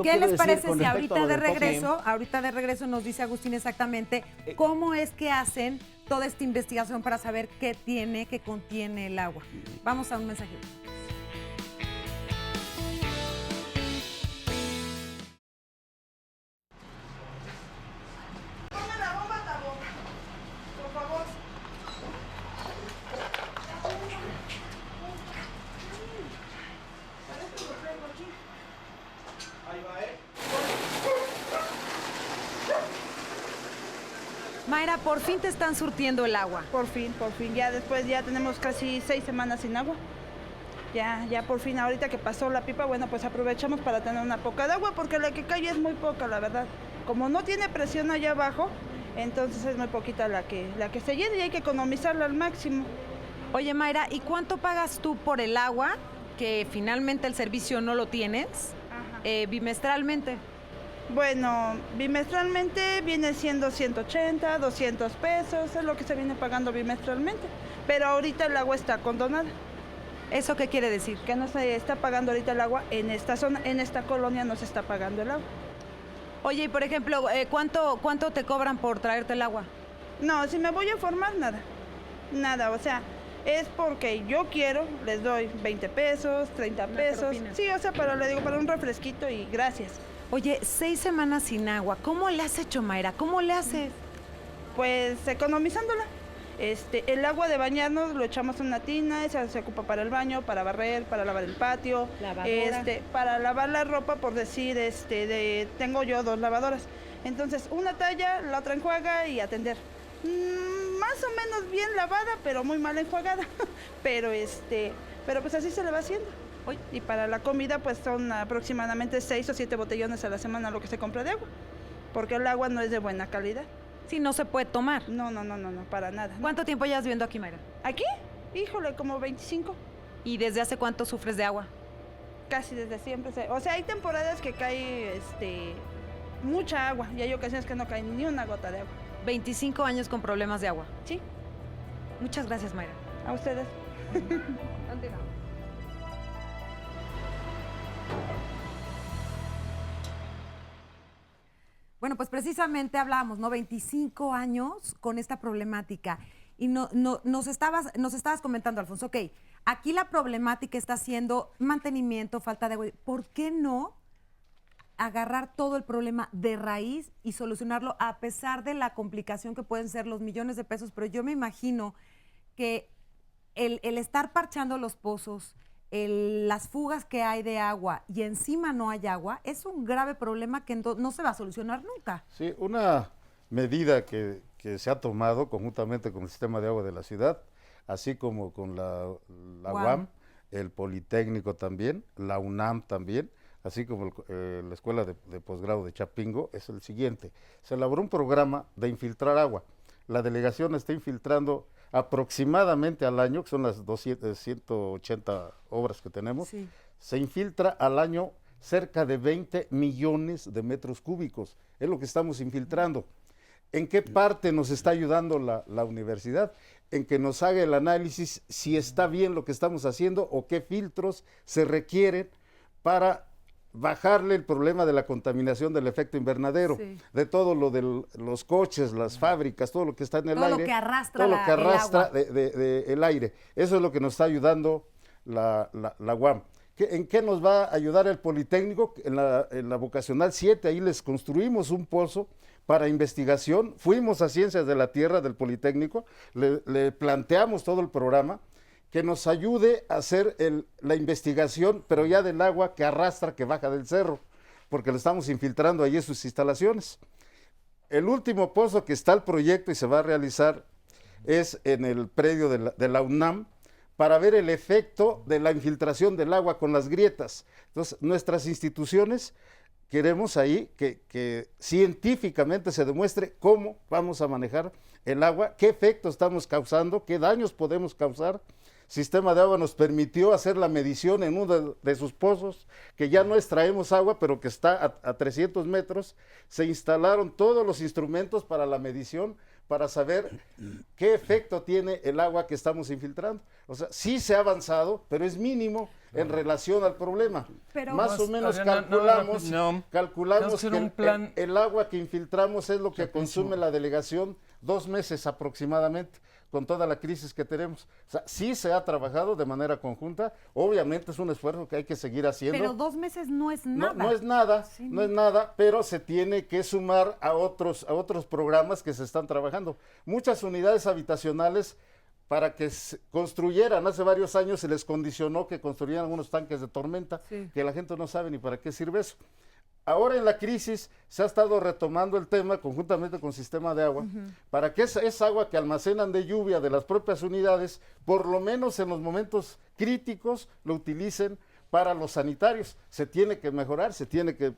¿Qué les parece si ahorita de regreso nos dice Agustín exactamente cómo es que hacen toda esta investigación para saber qué contiene el agua? Vamos a un mensaje. Ponme la bomba, Tabo, por favor. Mayra, por fin te están surtiendo el agua. Por fin. Ya después ya tenemos casi 6 semanas sin agua. Ya por fin, ahorita que pasó la pipa, bueno, pues aprovechamos para tener una poca de agua porque la que cae es muy poca, la verdad. Como no tiene presión allá abajo, entonces es muy poquita la que se llena y hay que economizarla al máximo. Oye, Mayra, ¿y cuánto pagas tú por el agua, que finalmente el servicio no lo tienes, bimestralmente? Bueno, bimestralmente viene siendo 180, 200 pesos, es lo que se viene pagando bimestralmente. Pero ahorita el agua está condonada. ¿Eso qué quiere decir? Que no se está pagando ahorita el agua en esta zona, en esta colonia no se está pagando el agua. Oye, y por ejemplo, ¿cuánto te cobran por traerte el agua? No, si me voy a formar, nada, o sea, es porque yo quiero, les doy 20 pesos, 30 pesos. Sí, o sea, para un refresquito y gracias. Oye, 6 semanas sin agua, ¿cómo le has hecho, Mayra? ¿Cómo le haces? Pues economizándola. El agua de bañarnos lo echamos en una tina, esa se ocupa para el baño, para barrer, para lavar el patio, para lavar la ropa, por decir, tengo yo 2 lavadoras. Entonces, una talla, la otra enjuaga y atender. Más o menos bien lavada, pero muy mal enjuagada. pero pues así se le va haciendo. Y para la comida, pues son aproximadamente 6 o 7 botellones a la semana lo que se compra de agua, porque el agua no es de buena calidad. Sí, no se puede tomar. No, para nada. ¿Cuánto tiempo llevas viviendo aquí, Mayra? ¿Aquí? Híjole, como 25. ¿Y desde hace cuánto sufres de agua? Casi desde siempre. O sea, hay temporadas que cae mucha agua y hay ocasiones que no cae ni una gota de agua. 25 años con problemas de agua. Sí. Muchas gracias, Mayra. A ustedes. Continuamos. Bueno, pues precisamente hablábamos, ¿no? 25 años con esta problemática. Y nos estabas comentando, Alfonso, ok, aquí la problemática está siendo mantenimiento, falta de agua. ¿Por qué no agarrar todo el problema de raíz y solucionarlo a pesar de la complicación que pueden ser los millones de pesos? Pero yo me imagino que el estar parchando los pozos, las fugas que hay de agua y encima no hay agua, es un grave problema que no se va a solucionar nunca. Sí, una medida que se ha tomado conjuntamente con el sistema de agua de la ciudad, así como con la UAM, el Politécnico también, la UNAM también, así como la Escuela de Posgrado de Chapingo, es el siguiente. Se elaboró un programa de infiltrar agua. La delegación está infiltrando aproximadamente al año, que son las 180 obras que tenemos, sí. Se infiltra al año cerca de 20 millones de metros cúbicos. Es lo que estamos infiltrando. ¿En qué parte nos está ayudando la universidad? En que nos haga el análisis si está bien lo que estamos haciendo o qué filtros se requieren para bajarle el problema de la contaminación del efecto invernadero, sí. De todo lo de los coches, las fábricas, todo lo que está en el todo aire. Todo lo que arrastra, todo lo que arrastra el aire. Eso es lo que nos está ayudando la UAM. ¿En qué nos va a ayudar el Politécnico? En la Vocacional 7, ahí les construimos un pozo para investigación. Fuimos a Ciencias de la Tierra del Politécnico, le planteamos todo el programa, que nos ayude a hacer la investigación, pero ya del agua que arrastra, que baja del cerro, porque lo estamos infiltrando ahí en sus instalaciones. El último pozo que está el proyecto y se va a realizar es en el predio de la UNAM, para ver el efecto de la infiltración del agua con las grietas. Entonces, nuestras instituciones queremos ahí que científicamente se demuestre cómo vamos a manejar el agua, qué efecto estamos causando, qué daños podemos causar. Sistema de Agua nos permitió hacer la medición en uno de sus pozos, que ya no extraemos agua, pero que está a 300 metros. Se instalaron todos los instrumentos para la medición, para saber qué efecto tiene el agua que estamos infiltrando. O sea, sí se ha avanzado, pero es mínimo en relación al problema. Pero más o menos calculamos que el agua que infiltramos es lo que consume la delegación 2 meses aproximadamente, con toda la crisis que tenemos. O sea, sí se ha trabajado de manera conjunta, obviamente es un esfuerzo que hay que seguir haciendo. Pero 2 meses no es nada. No es nada, sí, no es nada, pero se tiene que sumar a otros programas que se están trabajando. Muchas unidades habitacionales, para que construyeran, hace varios años se les condicionó que construyeran unos tanques de tormenta, sí, que la gente no sabe ni para qué sirve eso. Ahora en la crisis se ha estado retomando el tema conjuntamente con Sistema de Agua, para que esa agua que almacenan de lluvia de las propias unidades, por lo menos en los momentos críticos, lo utilicen para los sanitarios. Se tiene que mejorar, se tiene que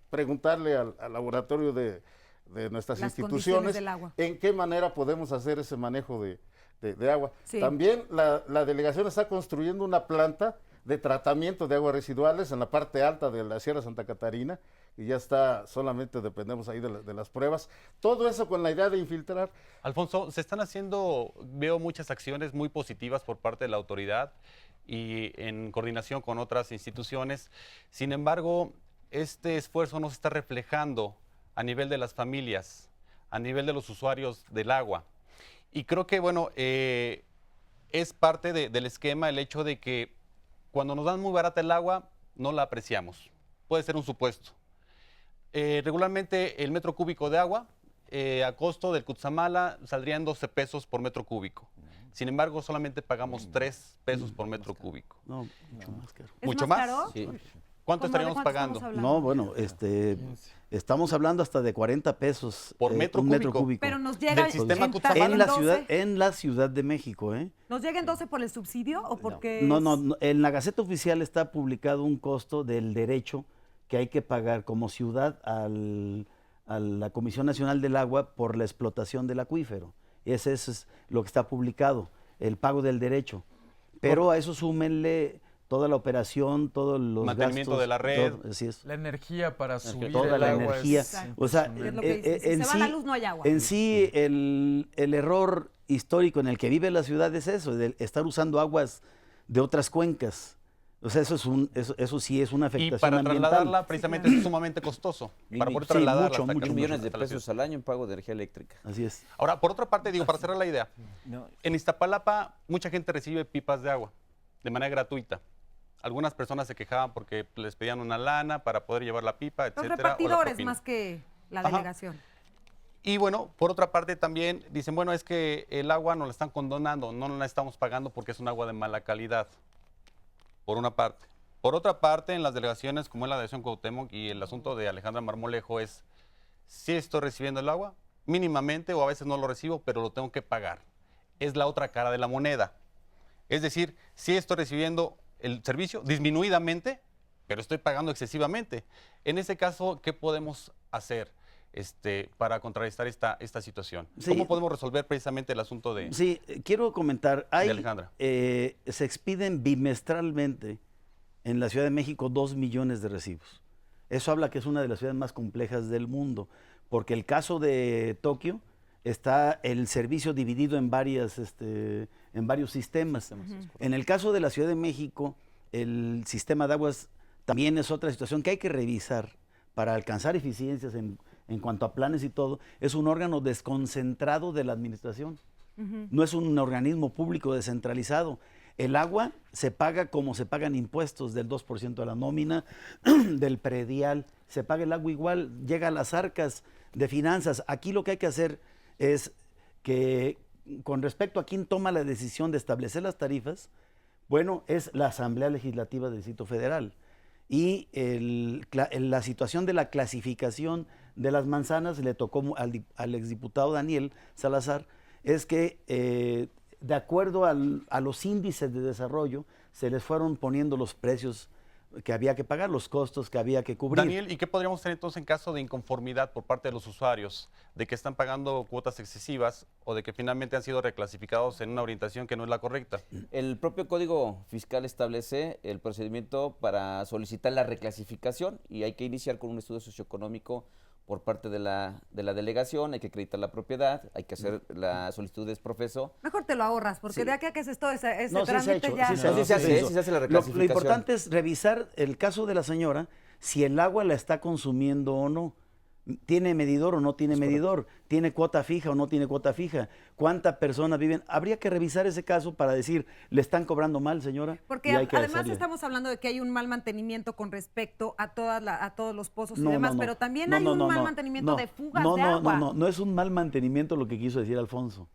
preguntarle al laboratorio de nuestras instituciones en qué manera podemos hacer ese manejo de agua. Sí. También la delegación está construyendo una planta de tratamiento de aguas residuales en la parte alta de la Sierra Santa Catarina, y ya está, solamente dependemos ahí de las pruebas. Todo eso con la idea de infiltrar. Alfonso, se están haciendo, veo muchas acciones muy positivas por parte de la autoridad y en coordinación con otras instituciones. Sin embargo, este esfuerzo no se está reflejando a nivel de las familias, a nivel de los usuarios del agua. Y creo que, bueno, es parte del esquema el hecho de que cuando nos dan muy barata el agua, no la apreciamos. Puede ser un supuesto. Regularmente el metro cúbico de agua, a costo del Cutzamala, saldrían 12 pesos por metro cúbico. Sin embargo, solamente pagamos 3 pesos por metro cúbico. No, mucho más caro. ¿Mucho más? ¿Caro? Sí. ¿Cuánto estaríamos pagando? No, bueno, estamos hablando hasta de 40 pesos por metro cúbico. Pero nos llega del sistema en la Ciudad de México, ¿eh? ¿Nos llega en 12 por el subsidio o porque No, en la Gaceta Oficial está publicado un costo del derecho que hay que pagar como ciudad a la Comisión Nacional del Agua por la explotación del acuífero. Ese es lo que está publicado, el pago del derecho. Pero a eso súmenle toda la operación, todos los mantenimiento gastos, de la red, todo, así es. La energía para subir Toda el la agua energía. es O sea, Es lo que dices, si se va la luz, no hay agua. en sí el error histórico en el que vive la ciudad es eso, de estar usando aguas de otras cuencas. O sea, eso sí es una y afectación para ambiental. trasladarla precisamente es sumamente costoso. Para poder Sí, trasladarla mucho, hasta acá. mucho, millones de Instalación. pesos al año en pago de energía eléctrica. Así es. Ahora, por otra parte, digo, para cerrar la idea, en Iztapalapa mucha gente recibe pipas de agua de manera gratuita. Algunas personas se quejaban porque les pedían una lana para poder llevar la pipa, Los etcétera. o la repartidores propina. más que la Ajá. delegación. Y bueno, por otra parte también dicen, bueno, es que el agua nos la están condonando, no la estamos pagando porque es un agua de mala calidad, por una parte. Por otra parte, en las delegaciones, como en la delegación Cuauhtémoc y el asunto de Alejandra Marmolejo es, sí estoy recibiendo el agua, mínimamente, o a veces no lo recibo, pero lo tengo que pagar. Es la otra cara de la moneda. Es decir, sí estoy recibiendo el servicio disminuidamente, pero estoy pagando excesivamente. En ese caso, ¿qué podemos hacer para contrarrestar esta situación? Sí. ¿Cómo podemos resolver precisamente el asunto de, Sí, quiero comentar, de Alejandra? se expiden bimestralmente en la Ciudad de México 2 millones de recibos. Eso habla que es una de las ciudades más complejas del mundo, porque el caso de Tokio está el servicio dividido en varios sistemas. En el caso de la Ciudad de México, el sistema de aguas también es otra situación que hay que revisar para alcanzar eficiencias en cuanto a planes y todo. Es un órgano desconcentrado de la administración. No es un organismo público descentralizado. El agua se paga como se pagan impuestos, del 2% de la nómina, del predial. Se paga el agua igual, llega a las arcas de finanzas. Aquí lo que hay que hacer es que, con respecto a quién toma la decisión de establecer las tarifas, bueno, es la Asamblea Legislativa del Distrito Federal. Y la situación de la clasificación de las manzanas le tocó al exdiputado Daniel Salazar, es que de acuerdo a los índices de desarrollo se les fueron poniendo los precios que había que pagar, los costos que había que cubrir. Daniel, ¿y qué podríamos tener entonces en caso de inconformidad por parte de los usuarios, de que están pagando cuotas excesivas o de que finalmente han sido reclasificados en una orientación que no es la correcta? El propio Código Fiscal establece el procedimiento para solicitar la reclasificación y hay que iniciar con un estudio socioeconómico por parte de la delegación, hay que acreditar la propiedad, hay que hacer la solicitud de exprofeso. Mejor te lo ahorras, porque Sí. de aquí a que haces todo ese No, sí se ha trámite hecho, ya... sí se hace la reclasificación. Lo importante es revisar el caso de la señora, si el agua la está consumiendo o no. ¿Tiene medidor o no tiene medidor? ¿Tiene cuota fija o no tiene cuota fija? ¿Cuántas personas viven? Habría que revisar ese caso para decir, ¿le están cobrando mal, señora? Porque Y hay que además hacerle. estamos hablando de que hay un mal mantenimiento con respecto a todos los pozos No, y demás, no, no. pero también No, hay no, un no, mal no, mantenimiento no, de fugas no, de no, agua. No es un mal mantenimiento lo que quiso decir Alfonso.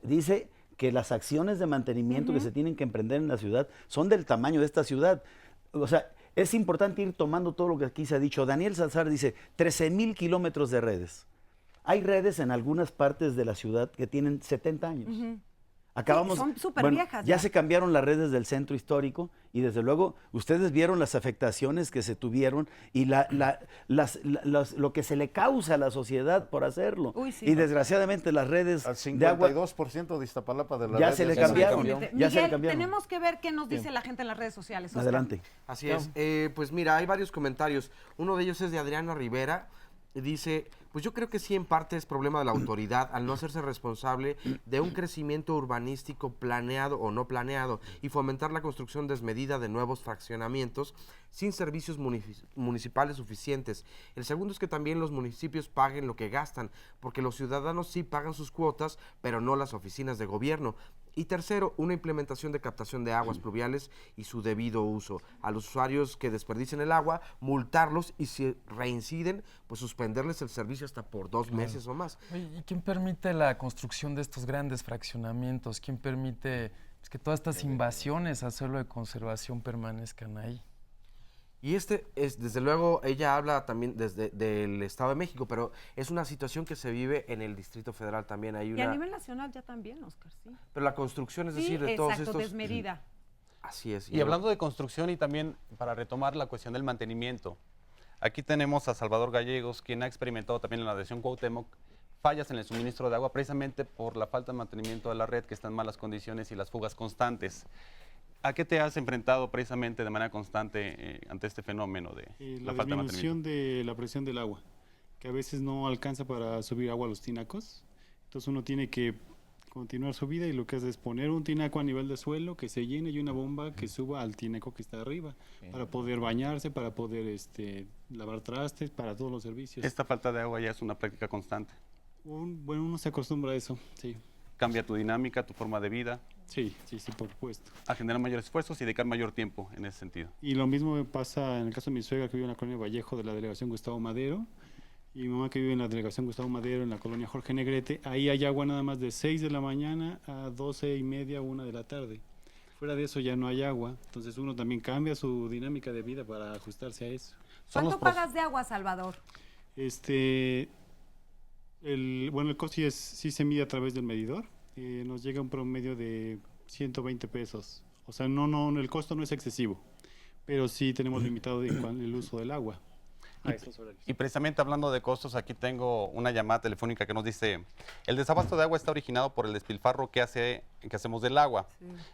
Dice que las acciones de mantenimiento que se tienen que emprender en la ciudad son del tamaño de esta ciudad. O sea, es importante ir tomando todo lo que aquí se ha dicho. Daniel Salazar dice 13,000 kilómetros de redes. Hay redes en algunas partes de la ciudad que tienen 70 años. Acabamos, Sí, son súper bueno, viejas ya ya. se cambiaron las redes del centro histórico y desde luego ustedes vieron las afectaciones que se tuvieron y lo que se le causa a la sociedad por hacerlo. Uy, sí. Y desgraciadamente las redes Al de agua 52% de Iztapalapa de la ya red se le se cambiaron. cambió. Ya se le Miguel, cambiaron. tenemos que ver qué nos dice la gente en las redes sociales. Oscar. Adelante. Así es. Pues mira, hay varios comentarios. Uno de ellos es de Adriana Rivera. Dice, pues yo creo que sí en parte es problema de la autoridad al no hacerse responsable de un crecimiento urbanístico planeado o no planeado y fomentar la construcción desmedida de nuevos fraccionamientos sin servicios municipales suficientes. El segundo es que también los municipios paguen lo que gastan, porque los ciudadanos sí pagan sus cuotas, pero no las oficinas de gobierno. Y tercero, una implementación de captación de aguas pluviales y su debido uso. A los usuarios que desperdicien el agua, multarlos y si reinciden, pues suspenderles el servicio hasta por 2 meses o más. Oye, ¿y quién permite la construcción de estos grandes fraccionamientos? ¿Quién permite que todas estas invasiones a suelo de conservación permanezcan ahí? Y desde luego, ella habla también del Estado de México, pero es una situación que se vive en el Distrito Federal también. Hay Y a nivel nacional ya también, Oscar, sí. Pero la construcción, es Sí, decir, de todos exacto, estos... desmedida. Así es. Y hablando de construcción y también para retomar la cuestión del mantenimiento, aquí tenemos a Salvador Gallegos, quien ha experimentado también en la delegación Cuauhtémoc fallas en el suministro de agua precisamente por la falta de mantenimiento de la red, que está en malas condiciones y las fugas constantes. ¿A qué te has enfrentado precisamente de manera constante ante este fenómeno de la falta de mantenimiento? disminución de la presión del agua, que a veces no alcanza para subir agua a los tinacos. Entonces uno tiene que continuar su vida y lo que hace es poner un tinaco a nivel de suelo que se llene y una bomba que suba al tinaco que está arriba para poder bañarse, para poder lavar trastes, para todos los servicios. Esta falta de agua ya es una práctica constante. Bueno, uno se acostumbra a eso, sí. ¿Cambia tu dinámica, tu forma de vida? Sí, por supuesto. A generar mayores esfuerzos y dedicar mayor tiempo en ese sentido. Y lo mismo me pasa en el caso de mi suegra que vive en la colonia Vallejo de la delegación Gustavo Madero, y mi mamá que vive en la delegación Gustavo Madero en la colonia Jorge Negrete. Ahí hay agua nada más de 6 de la mañana a 12:30, 1 de la tarde. Fuera de eso ya no hay agua, entonces uno también cambia su dinámica de vida para ajustarse a eso. ¿Cuánto pagas de agua, Salvador? El costo sí se mide a través del medidor. Nos llega un promedio de 120 pesos. O sea, el costo no es excesivo, pero sí tenemos limitado el uso del agua. Y precisamente hablando de costos, aquí tengo una llamada telefónica que nos dice: el desabasto de agua está originado por el despilfarro que hacemos del agua,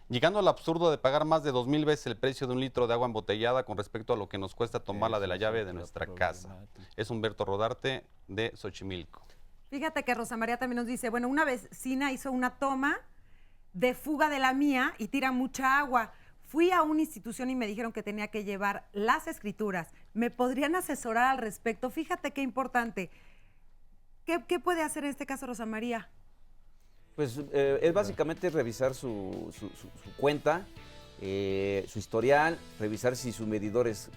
llegando al absurdo de pagar más de 2,000 veces el precio de un litro de agua embotellada con respecto a lo que nos cuesta tomarla de la llave de nuestra casa. Es Humberto Rodarte, de Xochimilco. Fíjate que Rosa María también nos dice, bueno, una vecina hizo una toma de fuga de la mía y tira mucha agua. Fui a una institución y me dijeron que tenía que llevar las escrituras. ¿Me podrían asesorar al respecto? Fíjate qué importante. ¿Qué puede hacer en este caso Rosa María? Pues es básicamente revisar su cuenta, su historial, revisar si su medidor es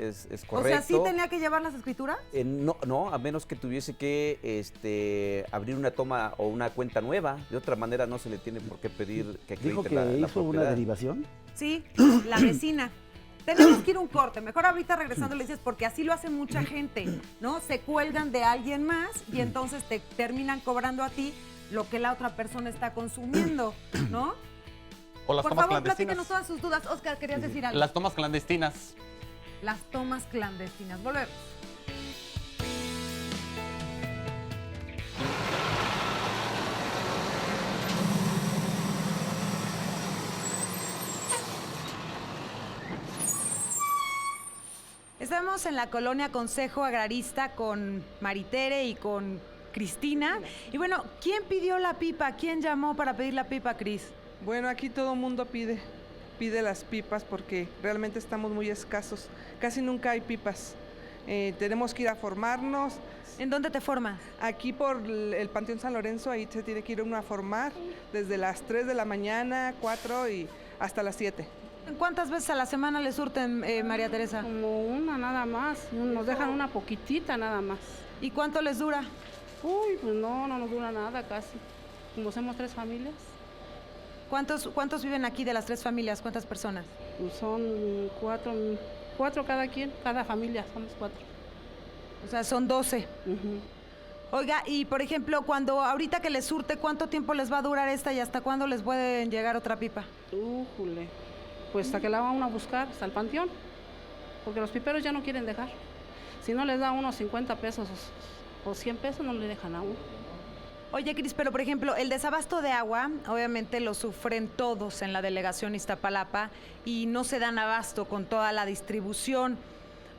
correcto. O sea, ¿sí tenía que llevar las escrituras? No, a menos que tuviese que abrir una toma o una cuenta nueva. De otra manera no se le tiene por qué pedir que acredite ¿Dijo que la hizo propiedad. una derivación? Sí, la vecina. Tenemos que ir a un corte. Mejor ahorita regresando le dices, porque así lo hace mucha gente, ¿no? Se cuelgan de alguien más y entonces te terminan cobrando a ti lo que la otra persona está consumiendo, ¿no? O las Por tomas favor, clandestinas. platíquenos todas sus dudas. Oscar, querías decir algo. Las tomas clandestinas. Las tomas clandestinas. Volvemos. Estamos en la colonia Consejo Agrarista con Maritere y con Cristina. Y bueno, ¿quién pidió la pipa? ¿Quién llamó para pedir la pipa, Cris? Bueno, aquí todo el mundo pide las pipas porque realmente estamos muy escasos. Casi nunca hay pipas. Tenemos que ir a formarnos. ¿En dónde te formas? Aquí por el Panteón San Lorenzo, ahí se tiene que ir uno a formar desde las 3 de la mañana, 4 y hasta las 7. ¿Cuántas veces a la semana le surten, María Teresa? Como una nada más, nos dejan una poquitita nada más. ¿Y cuánto les dura? Uy, pues no nos dura nada casi. Como somos 3 familias. ¿Cuántos viven aquí de las 3 familias? ¿Cuántas personas? Pues son 4 cada quien, cada familia, somos 4. O sea, son 12. Oiga, y por ejemplo, ahorita que les surte, ¿cuánto tiempo les va a durar esta y hasta cuándo les pueden llegar otra pipa? Újule. Pues hasta que la van a buscar, hasta el panteón, porque los piperos ya no quieren dejar. Si no les da unos 50 pesos o 100 pesos, no le dejan a uno. Oye, Cris, pero por ejemplo, el desabasto de agua, obviamente lo sufren todos en la delegación Iztapalapa y no se dan abasto con toda la distribución.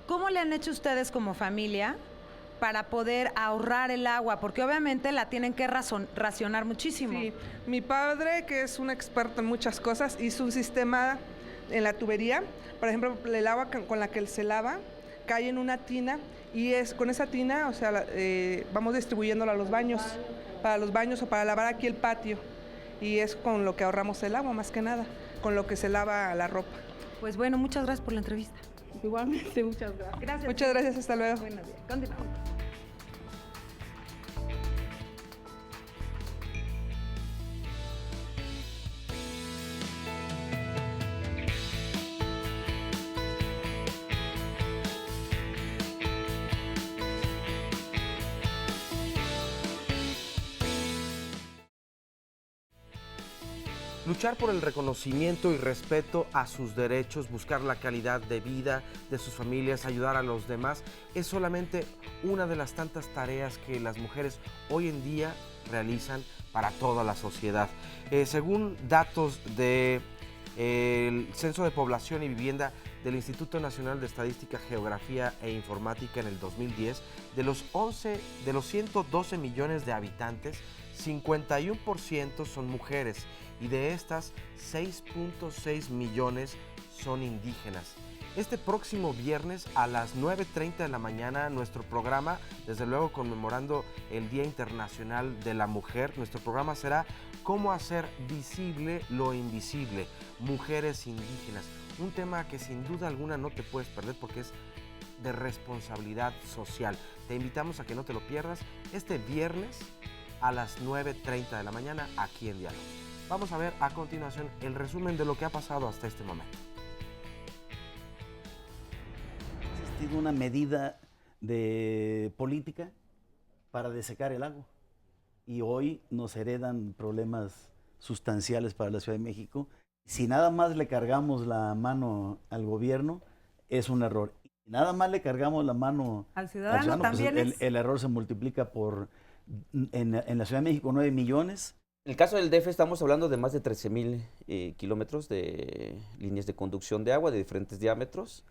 ¿Cómo le han hecho ustedes como familia para poder ahorrar el agua? Porque obviamente la tienen que racionar muchísimo. Sí, mi padre, que es un experto en muchas cosas, hizo un sistema en la tubería. Por ejemplo, el agua con la que él se lava cae en una tina y con esa tina, o sea, vamos distribuyéndola a los baños, para los baños o para lavar aquí el patio. Y es con lo que ahorramos el agua, más que nada, con lo que se lava la ropa. Pues bueno, muchas gracias por la entrevista. Igualmente, muchas gracias. Muchas gracias, hasta luego. Buenos días. Continuamos. Luchar por el reconocimiento y respeto a sus derechos, buscar la calidad de vida de sus familias, ayudar a los demás, es solamente una de las tantas tareas que las mujeres hoy en día realizan para toda la sociedad. Según datos de el Censo de Población y Vivienda del Instituto Nacional de Estadística, Geografía e Informática en el 2010, de los 112 millones de habitantes, 51% son mujeres y de estas 6.6 millones son indígenas. Este próximo viernes a las 9:30 de la mañana, nuestro programa, desde luego conmemorando el Día Internacional de la Mujer, nuestro programa será Cómo hacer visible lo invisible, mujeres indígenas. Un tema que sin duda alguna no te puedes perder porque es de responsabilidad social. Te invitamos a que no te lo pierdas este viernes a las 9:30 de la mañana aquí en Diálogo. Vamos a ver a continuación el resumen de lo que ha pasado hasta este momento. Ha existido una medida de política para desecar el agua y hoy nos heredan problemas sustanciales para la Ciudad de México. Si nada más le cargamos la mano al gobierno, es un error. Si nada más le cargamos la mano al ciudadano, también pues el error se multiplica por, en la Ciudad de México, 9 millones. En el caso del DF estamos hablando de más de 13,000 kilómetros de líneas de conducción de agua de diferentes diámetros.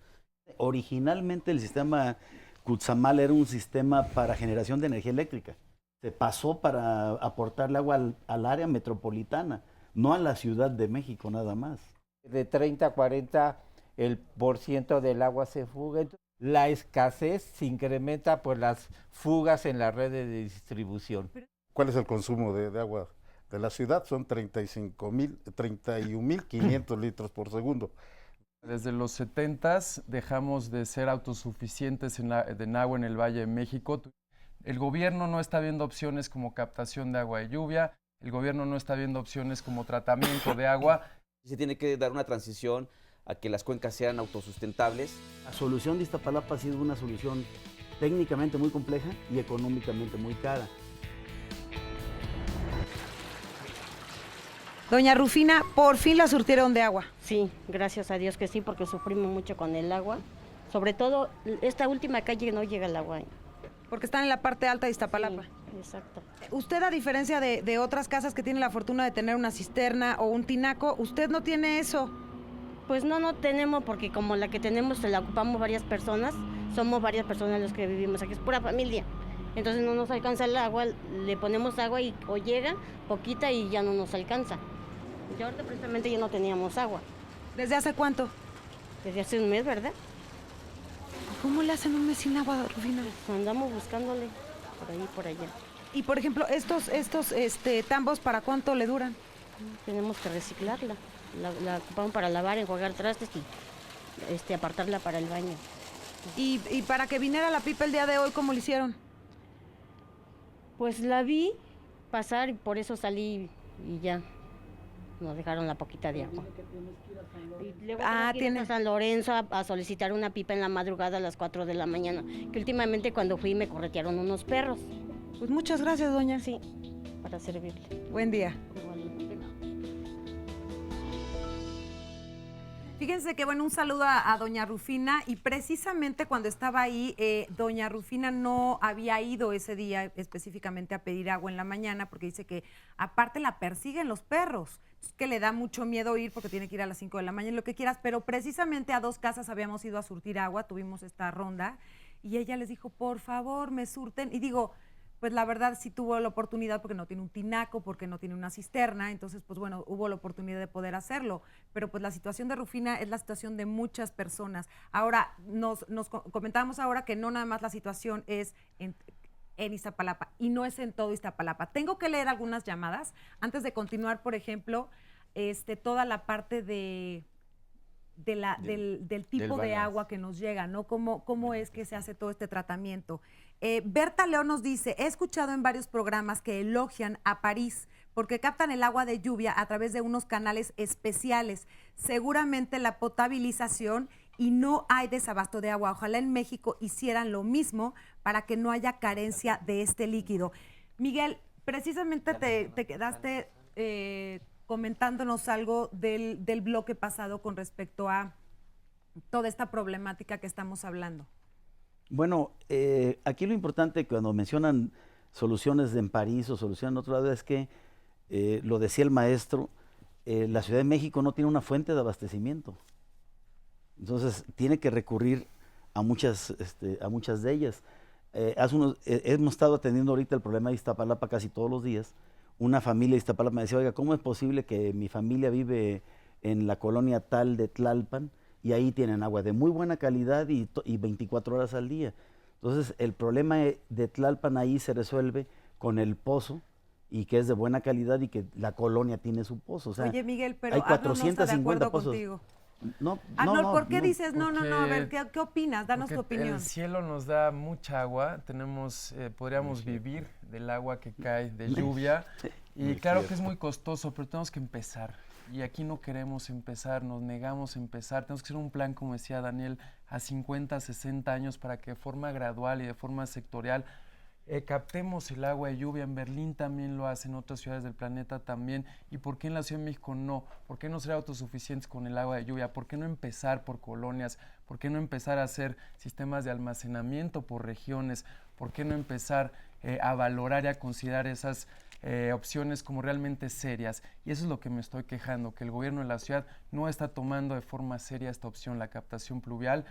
Originalmente el sistema Cuetzamal era un sistema para generación de energía eléctrica. Se pasó para aportarle agua al área metropolitana, no a la Ciudad de México nada más. De 30 a 40% del agua se fuga. La escasez se incrementa por las fugas en la red de distribución. ¿Cuál es el consumo de agua de la ciudad? Son 31.500 litros por segundo. Desde los 70s dejamos de ser autosuficientes en agua en el Valle de México. El gobierno no está viendo opciones como captación de agua de lluvia, el gobierno no está viendo opciones como tratamiento de agua. Se tiene que dar una transición a que las cuencas sean autosustentables. La solución de Iztapalapa ha sido una solución técnicamente muy compleja y económicamente muy cara. Doña Rufina, por fin la surtieron de agua. Sí, gracias a Dios que sí, porque sufrimos mucho con el agua. Sobre todo, esta última calle no llega el agua. Porque están en la parte alta de Iztapalapa. Sí, exacto. Usted, a diferencia de otras casas que tienen la fortuna de tener una cisterna o un tinaco, ¿usted no tiene eso? Pues no tenemos, porque como la que tenemos se la ocupamos varias personas, somos varias personas los que vivimos aquí, es pura familia. Entonces no nos alcanza el agua, le ponemos agua y o llega poquita y ya no nos alcanza. Y ahorita precisamente ya no teníamos agua. ¿Desde hace cuánto? Desde hace un mes, ¿verdad? ¿Cómo le hacen un mes sin agua, Rufina? Pues andamos buscándole por ahí, por allá. Y por ejemplo, estos tambos, ¿para cuánto le duran? Tenemos que reciclarla. La ocupamos para lavar, enjuagar trastes y apartarla para el baño. ¿Y para que viniera la pipa el día de hoy, cómo lo hicieron? Pues la vi pasar y por eso salí y ya nos dejaron la poquita de agua. Y luego tiene a San Lorenzo a solicitar una pipa en la madrugada a las 4 de la mañana, que últimamente cuando fui me corretearon unos perros. Pues muchas gracias, doña. Sí, para servirle. Buen día. Fíjense que, bueno, un saludo a doña Rufina, y precisamente cuando estaba ahí, doña Rufina no había ido ese día específicamente a pedir agua en la mañana, porque dice que aparte la persiguen los perros, es que le da mucho miedo ir porque tiene que ir a las 5 de la mañana, lo que quieras, pero precisamente a 2 casas habíamos ido a surtir agua, tuvimos esta ronda, y ella les dijo, por favor, me surten, y digo, pues la verdad sí tuvo la oportunidad porque no tiene un tinaco, porque no tiene una cisterna, entonces pues bueno, hubo la oportunidad de poder hacerlo, pero pues la situación de Rufina es la situación de muchas personas. Ahora, nos comentábamos ahora que no nada más la situación es en Iztapalapa, y no es en todo Iztapalapa. Tengo que leer algunas llamadas antes de continuar, por ejemplo, toda la parte del tipo de agua que nos llega, ¿no? ¿Cómo es que se hace todo este tratamiento? Berta León nos dice, he escuchado en varios programas que elogian a París porque captan el agua de lluvia a través de unos canales especiales, seguramente la potabilización, y no hay desabasto de agua. Ojalá en México hicieran lo mismo para que no haya carencia de este líquido. Miguel, precisamente te quedaste comentándonos algo del bloque pasado con respecto a toda esta problemática que estamos hablando. Bueno, aquí lo importante cuando mencionan soluciones en París o soluciones en otro lado es que, lo decía el maestro, la Ciudad de México no tiene una fuente de abastecimiento. Entonces tiene que recurrir a muchas de ellas. Hemos estado atendiendo ahorita el problema de Iztapalapa casi todos los días. Una familia de Iztapalapa me decía, oiga, ¿cómo es posible que mi familia vive en la colonia tal de Tlalpan y ahí tienen agua de muy buena calidad y 24 horas al día? Entonces el problema de Tlalpan ahí se resuelve con el pozo, y que es de buena calidad y que la colonia tiene su pozo. O sea, oye, Miguel, pero hay Arnold no está de 450 acuerdo pozos. contigo. No, Arnold, no, ¿por qué no, dices no? A ver, ¿qué opinas? Danos tu Porque opinión. el cielo nos da mucha agua, podríamos vivir del agua que cae de lluvia, y Muy claro cierto. que es muy costoso, pero tenemos que empezar. Y aquí no queremos empezar, nos negamos a empezar. Tenemos que hacer un plan, como decía Daniel, a 50, 60 años para que de forma gradual y de forma sectorial captemos el agua de lluvia. En Berlín también lo hacen, en otras ciudades del planeta también. ¿Y por qué en la Ciudad de México no? ¿Por qué no ser autosuficientes con el agua de lluvia? ¿Por qué no empezar por colonias? ¿Por qué no empezar a hacer sistemas de almacenamiento por regiones? ¿Por qué no empezar a valorar y a considerar esas opciones como realmente serias? Y eso es lo que me estoy quejando, que el gobierno de la ciudad no está tomando de forma seria esta opción, la captación pluvial.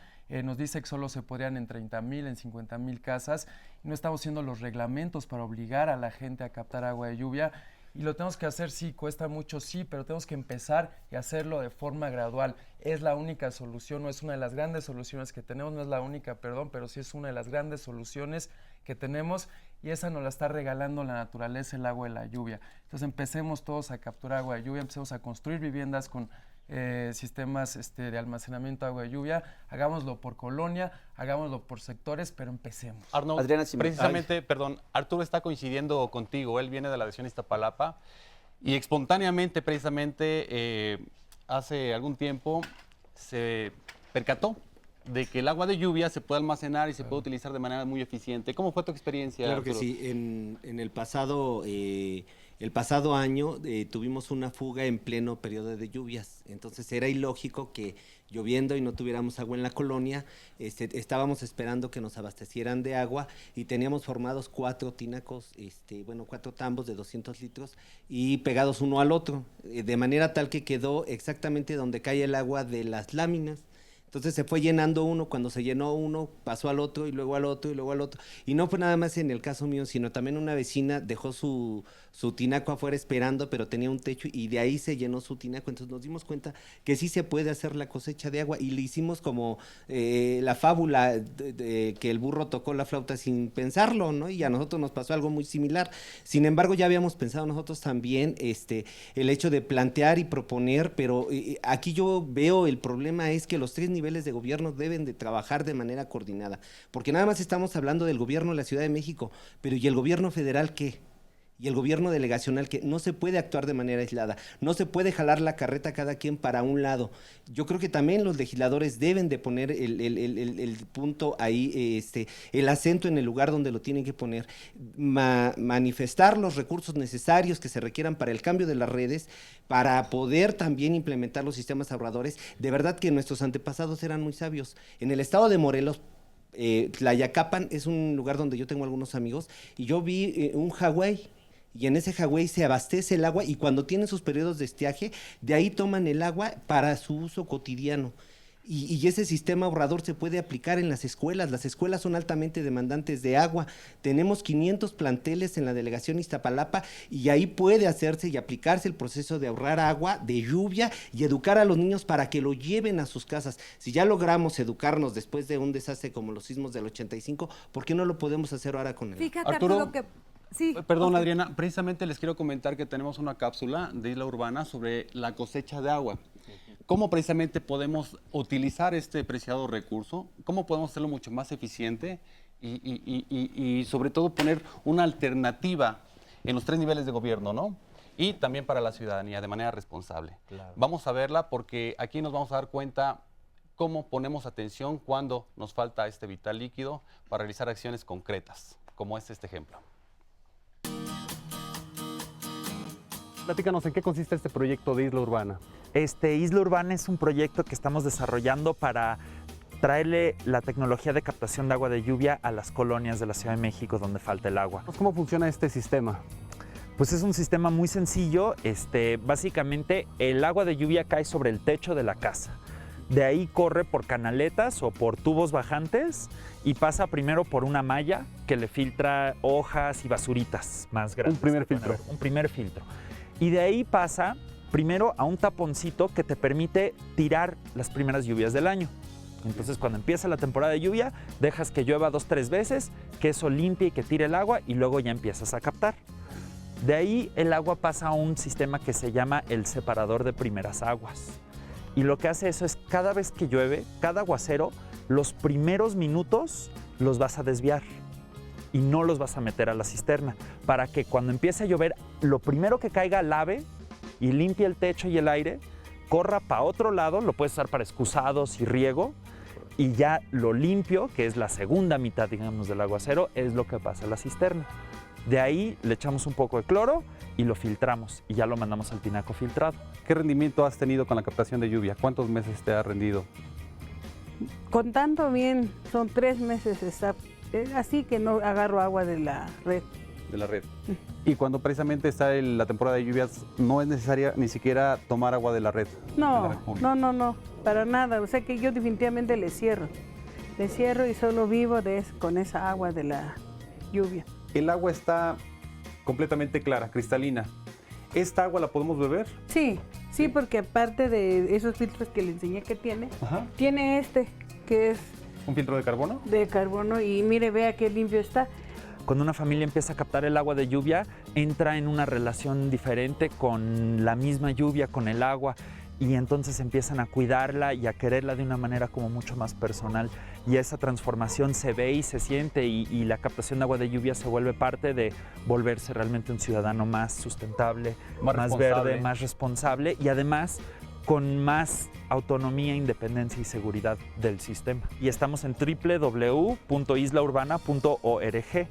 Nos dice que solo se podrían en 30,000, en 50,000 casas. No estamos haciendo los reglamentos para obligar a la gente a captar agua de lluvia. Y lo tenemos que hacer, sí, cuesta mucho, sí, pero tenemos que empezar y hacerlo de forma gradual. Es la única solución, no es una de las grandes soluciones que tenemos, no es la única, perdón, pero sí es una de las grandes soluciones que tenemos, y esa nos la está regalando la naturaleza, el agua de la lluvia. Entonces empecemos todos a capturar agua de lluvia, empecemos a construir viviendas con sistemas de almacenamiento de agua de lluvia, hagámoslo por colonia, hagámoslo por sectores, pero empecemos. Arnold, Adriana, precisamente, Arturo está coincidiendo contigo, él viene de la región Iztapalapa y espontáneamente, precisamente, hace algún tiempo se percató de que el agua de lluvia se puede almacenar y se puede utilizar de manera muy eficiente. ¿Cómo fue tu experiencia, Claro que Arturo? sí, en el pasado año tuvimos una fuga en pleno periodo de lluvias, entonces era ilógico que lloviendo y no tuviéramos agua en la colonia, estábamos esperando que nos abastecieran de agua y teníamos formados 4 tinacos, 4 tambos de 200 litros y pegados uno al otro, de manera tal que quedó exactamente donde cae el agua de las láminas. Entonces se fue llenando uno, cuando se llenó uno, pasó al otro y luego al otro y luego al otro. Y no fue nada más en el caso mío, sino también una vecina dejó su tinaco afuera esperando, pero tenía un techo y de ahí se llenó su tinaco. Entonces nos dimos cuenta que sí se puede hacer la cosecha de agua y le hicimos como la fábula de que el burro tocó la flauta sin pensarlo, ¿no? Y a nosotros nos pasó algo muy similar. Sin embargo, ya habíamos pensado nosotros también el hecho de plantear y proponer, pero aquí yo veo el problema es que los 3 niveles de gobierno deben de trabajar de manera coordinada, porque nada más estamos hablando del gobierno de la Ciudad de México, pero ¿y el gobierno federal qué? Y el gobierno delegacional, que no se puede actuar de manera aislada, no se puede jalar la carreta cada quien para un lado. Yo creo que también los legisladores deben de poner el punto ahí, el acento en el lugar donde lo tienen que poner, manifestar los recursos necesarios que se requieran para el cambio de las redes, para poder también implementar los sistemas ahorradores. De verdad que nuestros antepasados eran muy sabios. En el estado de Morelos, Tlayacapan es un lugar donde yo tengo algunos amigos, y yo vi un Hawái, y en ese Hawái se abastece el agua y cuando tienen sus periodos de estiaje, de ahí toman el agua para su uso cotidiano. Y ese sistema ahorrador se puede aplicar en las escuelas. Las escuelas son altamente demandantes de agua. Tenemos 500 planteles en la delegación Iztapalapa y ahí puede hacerse y aplicarse el proceso de ahorrar agua, de lluvia y educar a los niños para que lo lleven a sus casas. Si ya logramos educarnos después de un desastre como los sismos del 85, ¿por qué no lo podemos hacer ahora con el agua? Fíjate, Arturo, que... Sí, Perdón, okay. Adriana, precisamente les quiero comentar que tenemos una cápsula de Isla Urbana sobre la cosecha de agua. ¿Cómo precisamente podemos utilizar este preciado recurso? ¿Cómo podemos hacerlo mucho más eficiente? Y sobre todo poner una alternativa en los 3 niveles de gobierno, ¿no? Y también para la ciudadanía de manera responsable. Claro. Vamos a verla porque aquí nos vamos a dar cuenta cómo ponemos atención cuando nos falta este vital líquido para realizar acciones concretas, como es este ejemplo. Platícanos, ¿en qué consiste este proyecto de Isla Urbana? Isla Urbana es un proyecto que estamos desarrollando para traerle la tecnología de captación de agua de lluvia a las colonias de la Ciudad de México donde falta el agua. ¿Cómo funciona este sistema? Pues es un sistema muy sencillo. Básicamente el agua de lluvia cae sobre el techo de la casa. De ahí corre por canaletas o por tubos bajantes y pasa primero por una malla que le filtra hojas y basuritas más grandes. Un primer filtro. Un primer filtro. Y de ahí pasa primero a un taponcito que te permite tirar las primeras lluvias del año. Entonces, cuando empieza la temporada de lluvia, dejas que llueva 2 o 3 veces, que eso limpie y que tire el agua y luego ya empiezas a captar. De ahí el agua pasa a un sistema que se llama el separador de primeras aguas. Y lo que hace eso es cada vez que llueve, cada aguacero, los primeros minutos los vas a desviar y no los vas a meter a la cisterna para que cuando empiece a llover, lo primero que caiga lave y limpie el techo y el aire, corra para otro lado, lo puedes usar para excusados y riego, y ya lo limpio, que es la segunda mitad, digamos, del aguacero, es lo que pasa a la cisterna. De ahí le echamos un poco de cloro y lo filtramos y ya lo mandamos al tinaco filtrado. ¿Qué rendimiento has tenido con la captación de lluvia? ¿Cuántos meses te ha rendido? Contando bien, son 3 meses, así que no agarro agua de la red. De la red. Y cuando precisamente está la temporada de lluvias, no es necesaria ni siquiera tomar agua de la red. No, no, para nada. O sea que yo definitivamente le cierro. Le cierro y solo vivo con esa agua de la lluvia. El agua está completamente clara, cristalina. ¿Esta agua la podemos beber? Sí, porque aparte de esos filtros que le enseñé que tiene, tiene que es... ¿Un filtro de carbono? De carbono, y mire, vea qué limpio está. Cuando una familia empieza a captar el agua de lluvia, entra en una relación diferente con la misma lluvia, con el agua, y entonces empiezan a cuidarla y a quererla de una manera como mucho más personal. Y esa transformación se ve y se siente, y la captación de agua de lluvia se vuelve parte de volverse realmente un ciudadano más sustentable, más verde, más responsable, y además con más autonomía, independencia y seguridad del sistema. Y estamos en www.islaurbana.org.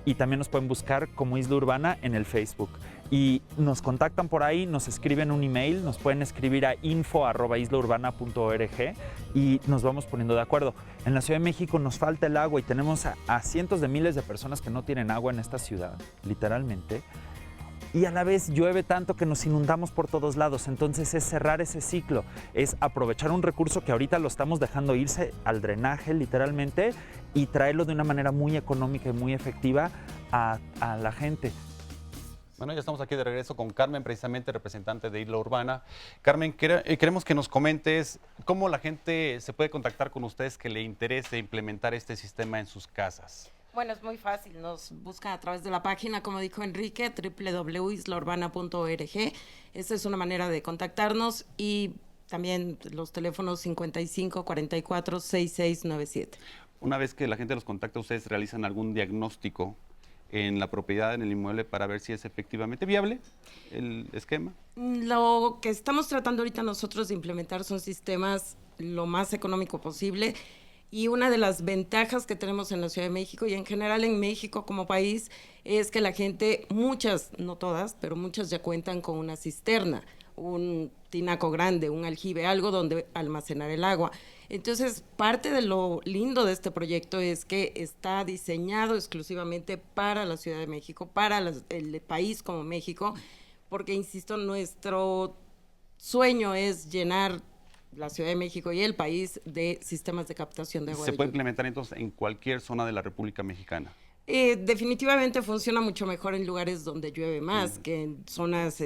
Y también nos pueden buscar como Isla Urbana en el Facebook. Y nos contactan por ahí, nos escriben un email, nos pueden escribir a info@islaurbana.org y nos vamos poniendo de acuerdo. En la Ciudad de México nos falta el agua y tenemos a cientos de miles de personas que no tienen agua en esta ciudad, literalmente. Y a la vez llueve tanto que nos inundamos por todos lados. Entonces es cerrar ese ciclo, es aprovechar un recurso que ahorita lo estamos dejando irse al drenaje literalmente y traerlo de una manera muy económica y muy efectiva a la gente. Bueno, ya estamos aquí de regreso con Carmen, precisamente representante de Isla Urbana. Carmen, queremos que nos comentes cómo la gente se puede contactar con ustedes que le interese implementar este sistema en sus casas. Bueno, es muy fácil, nos buscan a través de la página, como dijo Enrique, www.islaurbana.org. Esta es una manera de contactarnos, y también los teléfonos 55 44 6697. Una vez que la gente los contacta, ¿ustedes realizan algún diagnóstico en la propiedad, en el inmueble, para ver si es efectivamente viable el esquema? Lo que estamos tratando ahorita nosotros de implementar son sistemas lo más económico posible. Y una de las ventajas que tenemos en la Ciudad de México y en general en México como país es que la gente, muchas, no todas, pero muchas ya cuentan con una cisterna, un tinaco grande, un aljibe, algo donde almacenar el agua. Entonces, parte de lo lindo de este proyecto es que está diseñado exclusivamente para la Ciudad de México, para el país como México, porque, insisto, nuestro sueño es llenar la Ciudad de México y el país de sistemas de captación de agua. ¿Se puede implementar entonces en cualquier zona de la República Mexicana? Definitivamente funciona mucho mejor en lugares donde llueve más que en zonas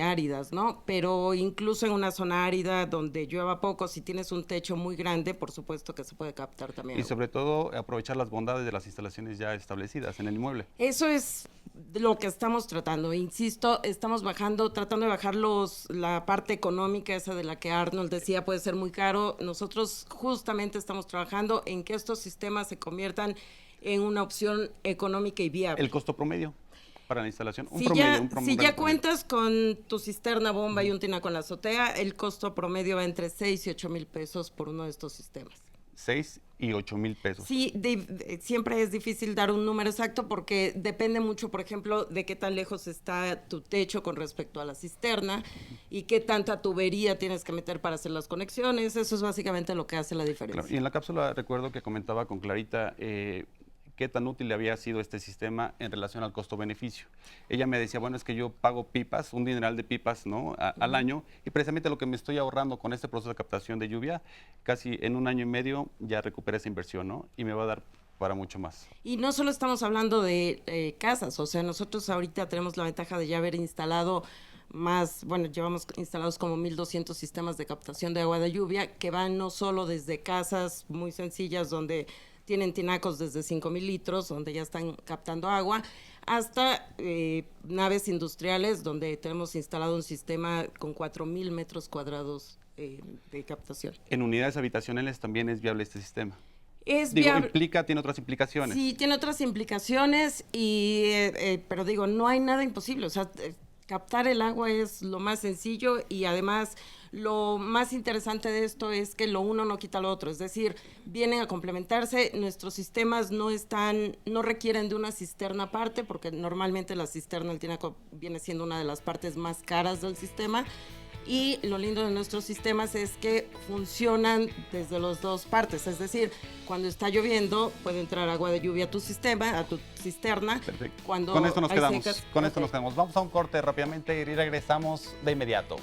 áridas, ¿no? Pero incluso en una zona árida donde llueva poco, si tienes un techo muy grande, por supuesto que se puede captar también. Y sobre todo aprovechar las bondades de las instalaciones ya establecidas en el inmueble. Eso es lo que estamos tratando. Insisto, estamos tratando de bajar la parte económica, esa de la que Arnold decía puede ser muy caro. Nosotros justamente estamos trabajando en que estos sistemas se conviertan en una opción económica y viable. ¿El costo promedio para la instalación? Si ya cuentas con tu cisterna, bomba y un tinaco en la azotea, el costo promedio va entre 6 y 8 mil pesos por uno de estos sistemas. 6 y 8 mil pesos. Sí, siempre es difícil dar un número exacto porque depende mucho, por ejemplo, de qué tan lejos está tu techo con respecto a la cisterna y qué tanta tubería tienes que meter para hacer las conexiones. Eso es básicamente lo que hace la diferencia. Claro, y en la cápsula recuerdo que comentaba con Clarita que qué tan útil había sido este sistema en relación al costo-beneficio. Ella me decía, bueno, es que yo pago pipas, un dineral de pipas, ¿no? Al año, y precisamente lo que me estoy ahorrando con este proceso de captación de lluvia, casi en 1 año y medio ya recuperé esa inversión, ¿no? Y me va a dar para mucho más. Y no solo estamos hablando de casas, o sea, nosotros ahorita tenemos la ventaja de ya haber instalado llevamos instalados como 1,200 sistemas de captación de agua de lluvia que van no solo desde casas muy sencillas donde tienen tinacos desde 5,000 litros, donde ya están captando agua, hasta naves industriales donde tenemos instalado un sistema con 4,000 metros cuadrados de captación. En unidades habitacionales también es viable este sistema. Tiene otras implicaciones. Sí, tiene otras implicaciones, pero digo, no hay nada imposible, o sea, captar el agua es lo más sencillo y además lo más interesante de esto es que lo uno no quita lo otro, es decir, vienen a complementarse, nuestros sistemas no requieren de una cisterna aparte, porque normalmente la cisterna del tinaco viene siendo una de las partes más caras del sistema. Y lo lindo de nuestros sistemas es que funcionan desde las dos partes, es decir, cuando está lloviendo puede entrar agua de lluvia a tu sistema, a tu cisterna. Perfecto. Cuando con esto nos hay quedamos. secas, Con esto nos quedamos. Vamos a un corte rápidamente y regresamos de inmediato.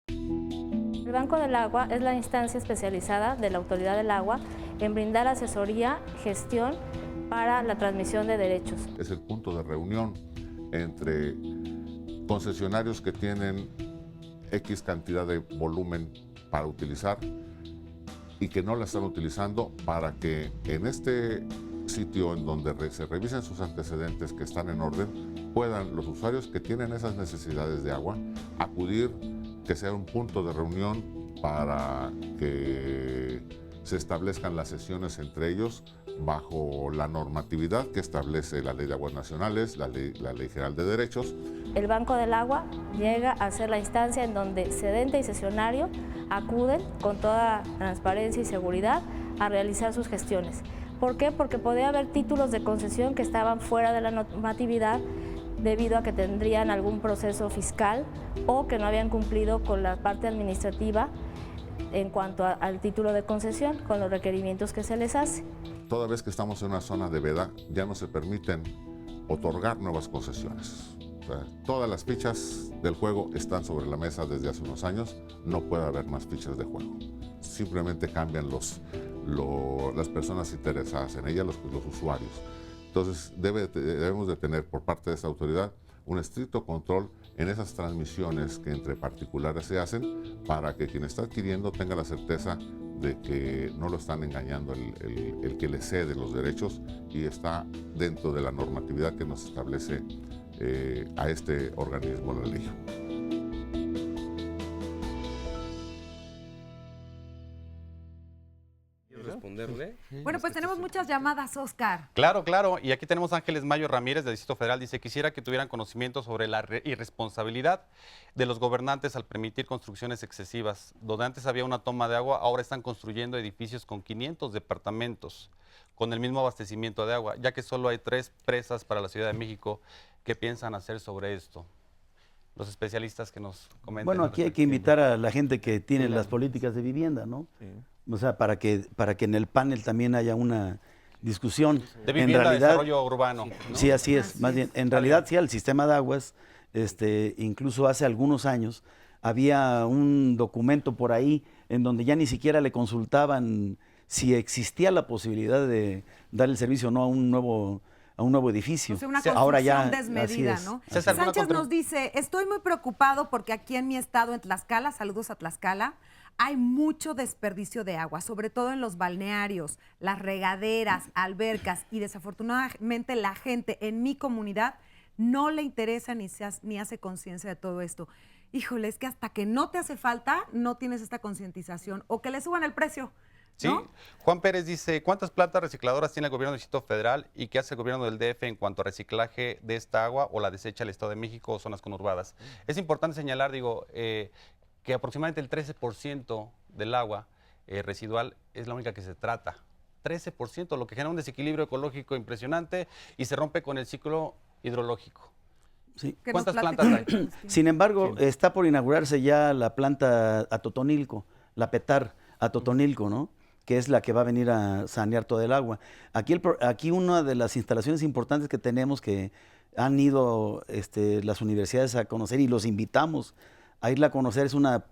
El Banco del Agua es la instancia especializada de la Autoridad del Agua en brindar asesoría, gestión para la transmisión de derechos. Es el punto de reunión entre concesionarios que tienen X cantidad de volumen para utilizar y que no la están utilizando, para que en este sitio en donde se revisen sus antecedentes que están en orden, puedan los usuarios que tienen esas necesidades de agua acudir, que sea un punto de reunión para que se establezcan las sesiones entre ellos bajo la normatividad que establece la Ley de Aguas Nacionales, la Ley General de Derechos. El Banco del Agua llega a ser la instancia en donde sedente y sesionario acuden con toda transparencia y seguridad a realizar sus gestiones. ¿Por qué? Porque podía haber títulos de concesión que estaban fuera de la normatividad debido a que tendrían algún proceso fiscal o que no habían cumplido con la parte administrativa en cuanto al título de concesión, con los requerimientos que se les hace. Toda vez que estamos en una zona de veda, ya no se permiten otorgar nuevas concesiones. O sea, todas las fichas del juego están sobre la mesa desde hace unos años, no puede haber más fichas de juego. Simplemente cambian las personas interesadas en ella, los usuarios. Entonces debemos de tener por parte de esta autoridad un estricto control en esas transmisiones que entre particulares se hacen, para que quien está adquiriendo tenga la certeza de que no lo están engañando el que le cede los derechos y está dentro de la normatividad que nos establece a este organismo la ley. Responderle. Bueno, pues tenemos muchas llamadas, Oscar. Claro, claro. Y aquí tenemos a Ángeles Mayo Ramírez del Distrito Federal. Dice, quisiera que tuvieran conocimiento sobre la irresponsabilidad de los gobernantes al permitir construcciones excesivas. Donde antes había una toma de agua, ahora están construyendo edificios con 500 departamentos con el mismo abastecimiento de agua, ya que solo hay 3 presas para la Ciudad de México. ¿Qué piensan hacer sobre esto? Los especialistas que nos comenten. Bueno, aquí hay que invitar a la gente que tiene las políticas de vivienda, ¿no? Sí. O sea, para que en el panel también haya una discusión. De vivienda, en realidad, desarrollo urbano, ¿no? Sí, así es. Más bien, en realidad, sí, el sistema de aguas, incluso hace algunos años, había un documento por ahí en donde ya ni siquiera le consultaban si existía la posibilidad de dar el servicio o no a un nuevo edificio. O sea, una construcción ahora ya desmedida, ¿no? Sánchez nos dice, estoy muy preocupado porque aquí en mi estado, en Tlaxcala, saludos a Tlaxcala, hay mucho desperdicio de agua, sobre todo en los balnearios, las regaderas, albercas, y desafortunadamente la gente en mi comunidad no le interesa ni hace conciencia de todo esto. Híjole, es que hasta que no te hace falta, no tienes esta concientización, o que le suban el precio. Sí, ¿no? Juan Pérez dice, ¿cuántas plantas recicladoras tiene el gobierno del Distrito Federal y qué hace el gobierno del DF en cuanto a reciclaje de esta agua o la desecha el Estado de México o zonas conurbadas? Es importante señalar, que aproximadamente el 13% del agua residual es la única que se trata. 13%, lo que genera un desequilibrio ecológico impresionante y se rompe con el ciclo hidrológico. Sí. ¿Cuántas plantas hay? Sin embargo, está por inaugurarse ya la planta a Totonilco, la PETAR. a Totonilco, ¿no? Que es la que va a venir a sanear todo el agua. Aquí una de las instalaciones importantes que tenemos que han ido las universidades a conocer y los invitamos a irla a conocer es una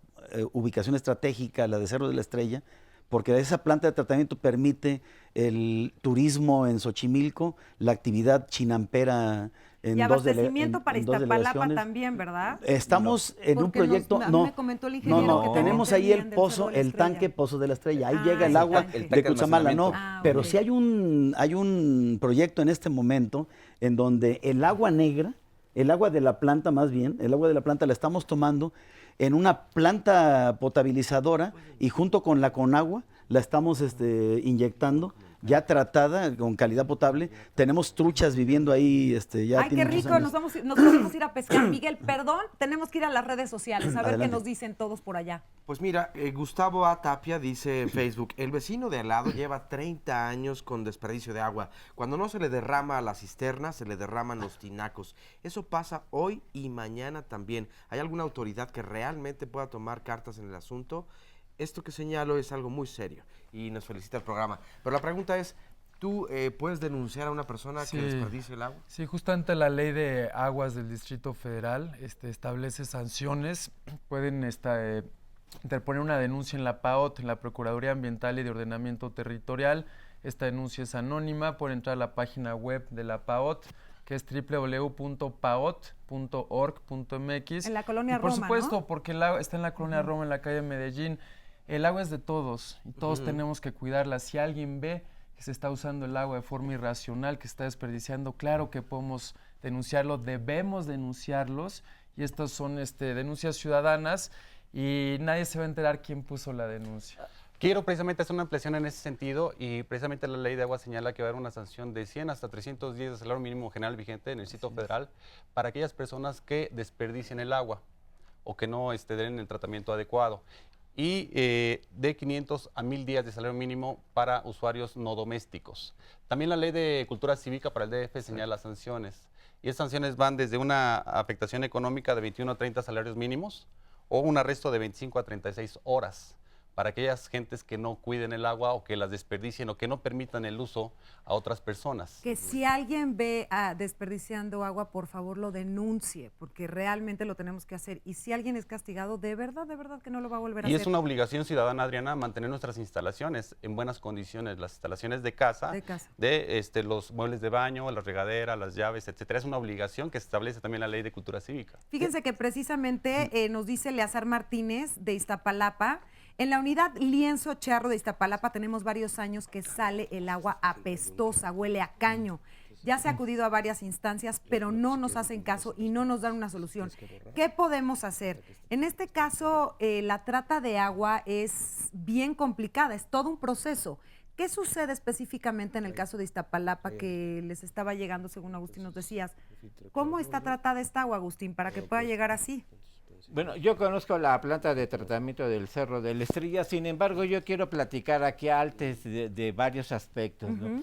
ubicación estratégica, la de Cerro de la Estrella, porque esa planta de tratamiento permite el turismo en Xochimilco, la actividad chinampera en y dos abastecimiento para Iztapalapa delegaciones. también, ¿verdad? Estamos en un proyecto, a mí me comentó el ingeniero que tenemos ahí el pozo, el tanque Pozo de la Estrella, ahí llega el agua de Cutzamala, no, pero sí hay un proyecto en este momento en donde el agua negra, el agua de la planta más bien, el agua de la planta la estamos tomando en una planta potabilizadora y junto con la Conagua la estamos inyectando ya tratada con calidad potable. Tenemos truchas viviendo ahí ya. Ay, qué rico, nos podemos ir a pescar. Miguel, perdón, tenemos que ir a las redes sociales a ver qué nos dicen todos por allá. Pues mira, Gustavo A. Tapia dice en Facebook, el vecino de al lado lleva 30 años con desperdicio de agua. Cuando no se le derrama a la cisterna, se le derraman los tinacos. Eso pasa hoy y mañana también. ¿Hay alguna autoridad que realmente pueda tomar cartas en el asunto? Esto que señalo es algo muy serio y nos felicita el programa. Pero la pregunta es, ¿tú puedes denunciar a una persona que desperdicie el agua? Sí, justamente la ley de aguas del Distrito Federal establece sanciones. Pueden interponer una denuncia en la PAOT, en la Procuraduría Ambiental y de Ordenamiento Territorial. Esta denuncia es anónima, pueden entrar a la página web de la PAOT, que es www.paot.org.mx. En la colonia Roma, por supuesto, ¿no? Porque el agua está en la colonia Roma, en la calle Medellín. El agua es de todos y todos tenemos que cuidarla. Si alguien ve que se está usando el agua de forma irracional, que está desperdiciando, claro que podemos denunciarlo, debemos denunciarlos, y estas son denuncias ciudadanas y nadie se va a enterar quién puso la denuncia. Quiero precisamente hacer una ampliación en ese sentido y precisamente la ley de agua señala que va a haber una sanción de 100 hasta 300 días de salario mínimo general vigente en el Distrito Federal para aquellas personas que desperdicien el agua o que no den el tratamiento adecuado. Y de 500 a 1000 días de salario mínimo para usuarios no domésticos. También la ley de cultura cívica para el DF señala sanciones. Y esas sanciones van desde una afectación económica de 21 a 30 salarios mínimos o un arresto de 25 a 36 horas para aquellas gentes que no cuiden el agua o que las desperdicien o que no permitan el uso a otras personas. Que si alguien ve desperdiciando agua, por favor lo denuncie, porque realmente lo tenemos que hacer. Y si alguien es castigado, de verdad que no lo va a volver a hacer. Y es una obligación ciudadana, Adriana, mantener nuestras instalaciones en buenas condiciones, las instalaciones de casa, de los muebles de baño, las regaderas, las llaves, etcétera. Es una obligación que establece también la ley de cultura cívica. Fíjense que precisamente nos dice Eleazar Martínez de Iztapalapa. En la unidad Lienzo Charro de Iztapalapa tenemos varios años que sale el agua apestosa, huele a caño. Ya se ha acudido a varias instancias, pero no nos hacen caso y no nos dan una solución. ¿Qué podemos hacer? En este caso, la trata de agua es bien complicada, es todo un proceso. ¿Qué sucede específicamente en el caso de Iztapalapa que les estaba llegando, según Agustín nos decías? ¿Cómo está tratada esta agua, Agustín, para que pueda llegar así? Bueno, yo conozco la planta de tratamiento del Cerro de la Estrella, sin embargo, yo quiero platicar aquí antes de varios aspectos, ¿no?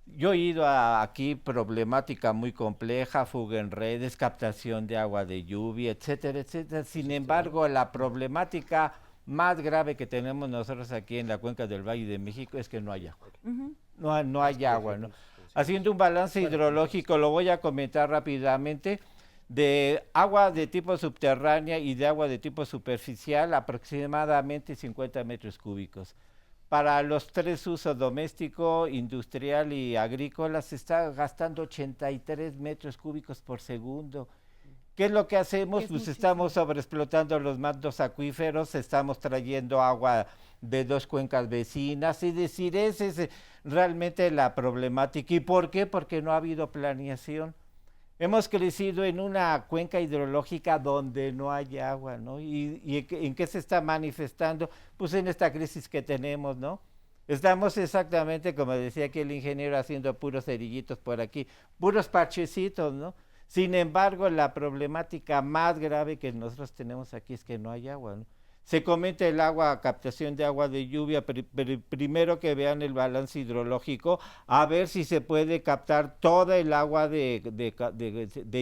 Yo he ido aquí problemática muy compleja, fuga en redes, captación de agua de lluvia, etcétera, etcétera. Sin embargo, la problemática más grave que tenemos nosotros aquí en la cuenca del Valle de México es que no hay agua. No hay agua, ¿no? Haciendo un balance hidrológico, lo voy a comentar rápidamente. De agua de tipo subterránea y de agua de tipo superficial, aproximadamente 50 metros cúbicos. Para los tres usos, doméstico, industrial y agrícola, se está gastando 83 metros cúbicos por segundo. ¿Qué es lo que hacemos? Pues estamos sobreexplotando los mantos acuíferos, estamos trayendo agua de dos cuencas vecinas, es decir, esa es realmente la problemática. ¿Y por qué? Porque no ha habido planeación. Hemos crecido en una cuenca hidrológica donde no hay agua, ¿no? ¿Y en qué se está manifestando? Pues en esta crisis que tenemos, ¿no? Estamos exactamente, como decía aquí el ingeniero, haciendo puros cerillitos por aquí, puros parchecitos, ¿no? Sin embargo, la problemática más grave que nosotros tenemos aquí es que no hay agua, ¿no? Se comenta el agua, captación de agua de lluvia, pero primero que vean el balance hidrológico, a ver si se puede captar toda el agua de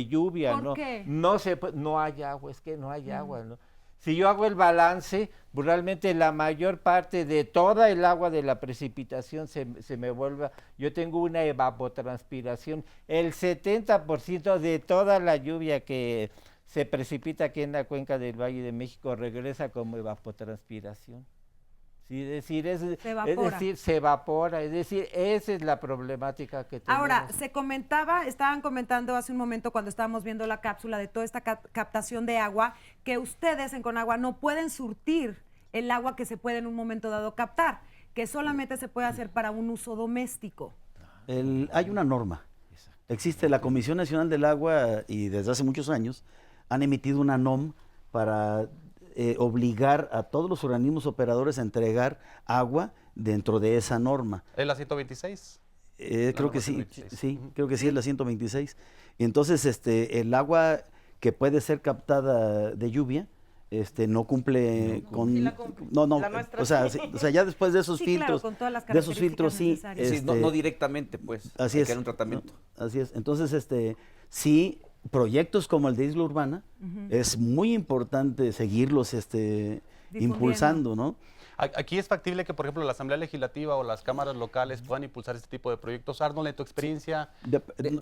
lluvia, ¿Por ¿no? qué? No hay agua, es que no hay agua, ¿no? Si yo hago el balance, pues realmente la mayor parte de toda el agua de la precipitación se me vuelve, yo tengo una evapotranspiración, el 70% de toda la lluvia que se precipita aquí en la cuenca del Valle de México regresa como evapotranspiración. Sí, es decir, se evapora, es decir, esa es la problemática que tenemos. Ahora, estaban comentando hace un momento cuando estábamos viendo la cápsula de toda esta captación de agua, que ustedes en Conagua no pueden surtir el agua que se puede en un momento dado captar, que solamente se puede hacer para un uso doméstico. Hay una norma. Existe la Comisión Nacional del Agua y desde hace muchos años han emitido una NOM para obligar a todos los organismos operadores a entregar agua dentro de esa norma. ¿Es la 126? Creo que sí, creo que sí es la 126. Entonces, el agua que puede ser captada de lluvia, no cumple con... O sea, ya después de esos filtros, claro, con todas las de esos filtros sí. Sí, no directamente, pues. Así es. Que hay un tratamiento. Así es. Entonces, sí, proyectos como el de Isla Urbana, es muy importante seguirlos impulsando, ¿no? Aquí es factible que, por ejemplo, la Asamblea Legislativa o las cámaras locales puedan impulsar este tipo de proyectos. Arnold, en tu experiencia...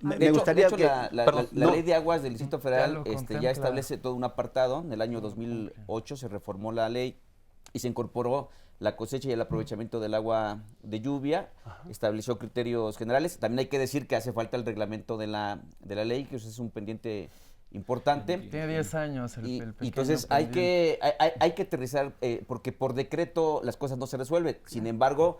Me gustaría que... La Ley de Aguas del Distrito Federal ya establece todo un apartado. En el año 2008 se reformó la ley y se incorporó la cosecha y el aprovechamiento del agua de lluvia. Estableció criterios generales. También hay que decir que hace falta el reglamento de la ley, que eso es un pendiente importante. Tiene 10 años el pequeño entonces hay que aterrizar, porque por decreto las cosas no se resuelven. Sin embargo,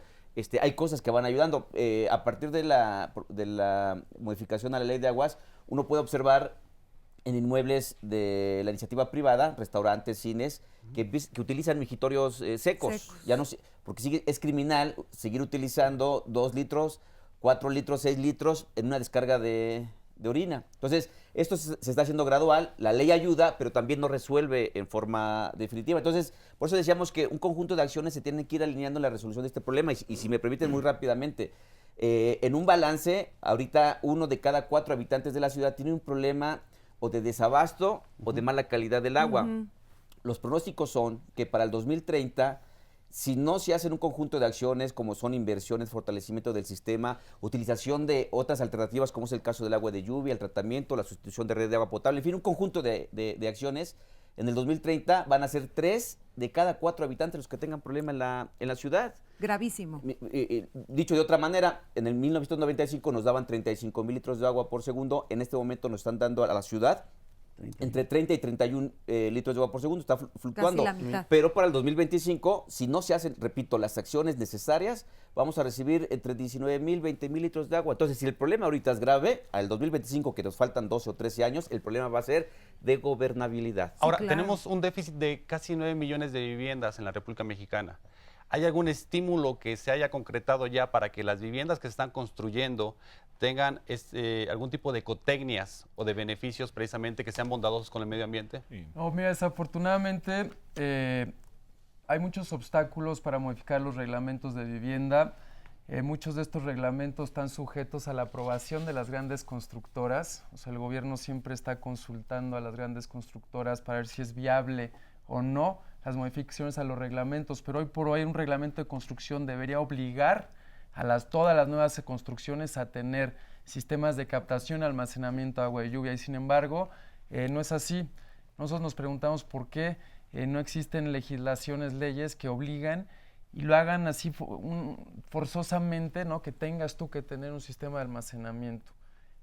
hay cosas que van ayudando. A partir de la modificación a la ley de aguas, uno puede observar en inmuebles de la iniciativa privada, restaurantes, cines, que utilizan mijitorios secos. Ya no, porque es criminal seguir utilizando 2 litros, 4 litros, 6 litros en una descarga de orina. Entonces, esto se está haciendo gradual, la ley ayuda, pero también no resuelve en forma definitiva. Entonces, por eso decíamos que un conjunto de acciones se tienen que ir alineando en la resolución de este problema. Y si me permiten muy rápidamente, en un balance, ahorita 1 de cada 4 habitantes de la ciudad tiene un problema o de desabasto o de mala calidad del agua. Los pronósticos son que para el 2030, si no se hacen un conjunto de acciones como son inversiones, fortalecimiento del sistema, utilización de otras alternativas como es el caso del agua de lluvia, el tratamiento, la sustitución de red de agua potable, en fin, un conjunto de acciones, en el 2030 van a ser 3 de cada 4 habitantes los que tengan problema en la ciudad. Gravísimo. Dicho de otra manera, en el 1995 nos daban 35,000 litros de agua por segundo, en este momento nos están dando a la ciudad entre 30 y 31 litros de agua por segundo, está fluctuando. Casi la mitad. Pero para el 2025, si no se hacen, repito, las acciones necesarias, vamos a recibir entre 19,000, 20,000 litros de agua. Entonces, si el problema ahorita es grave, al 2025, que nos faltan 12 o 13 años, el problema va a ser de gobernabilidad. Ahora, tenemos un déficit de casi 9 millones de viviendas en la República Mexicana. ¿Hay algún estímulo que se haya concretado ya para que las viviendas que se están construyendo tengan algún tipo de ecotecnias o de beneficios precisamente que sean bondadosos con el medio ambiente? No, mira, desafortunadamente hay muchos obstáculos para modificar los reglamentos de vivienda. Muchos de estos reglamentos están sujetos a la aprobación de las grandes constructoras. O sea, el gobierno siempre está consultando a las grandes constructoras para ver si es viable o no las modificaciones a los reglamentos, pero hoy por hoy un reglamento de construcción debería obligar a todas las nuevas construcciones a tener sistemas de captación y almacenamiento de agua de lluvia, y sin embargo no es así. Nosotros nos preguntamos por qué no existen legislaciones, leyes que obligan y lo hagan así forzosamente, ¿no? Que tengas tú que tener un sistema de almacenamiento.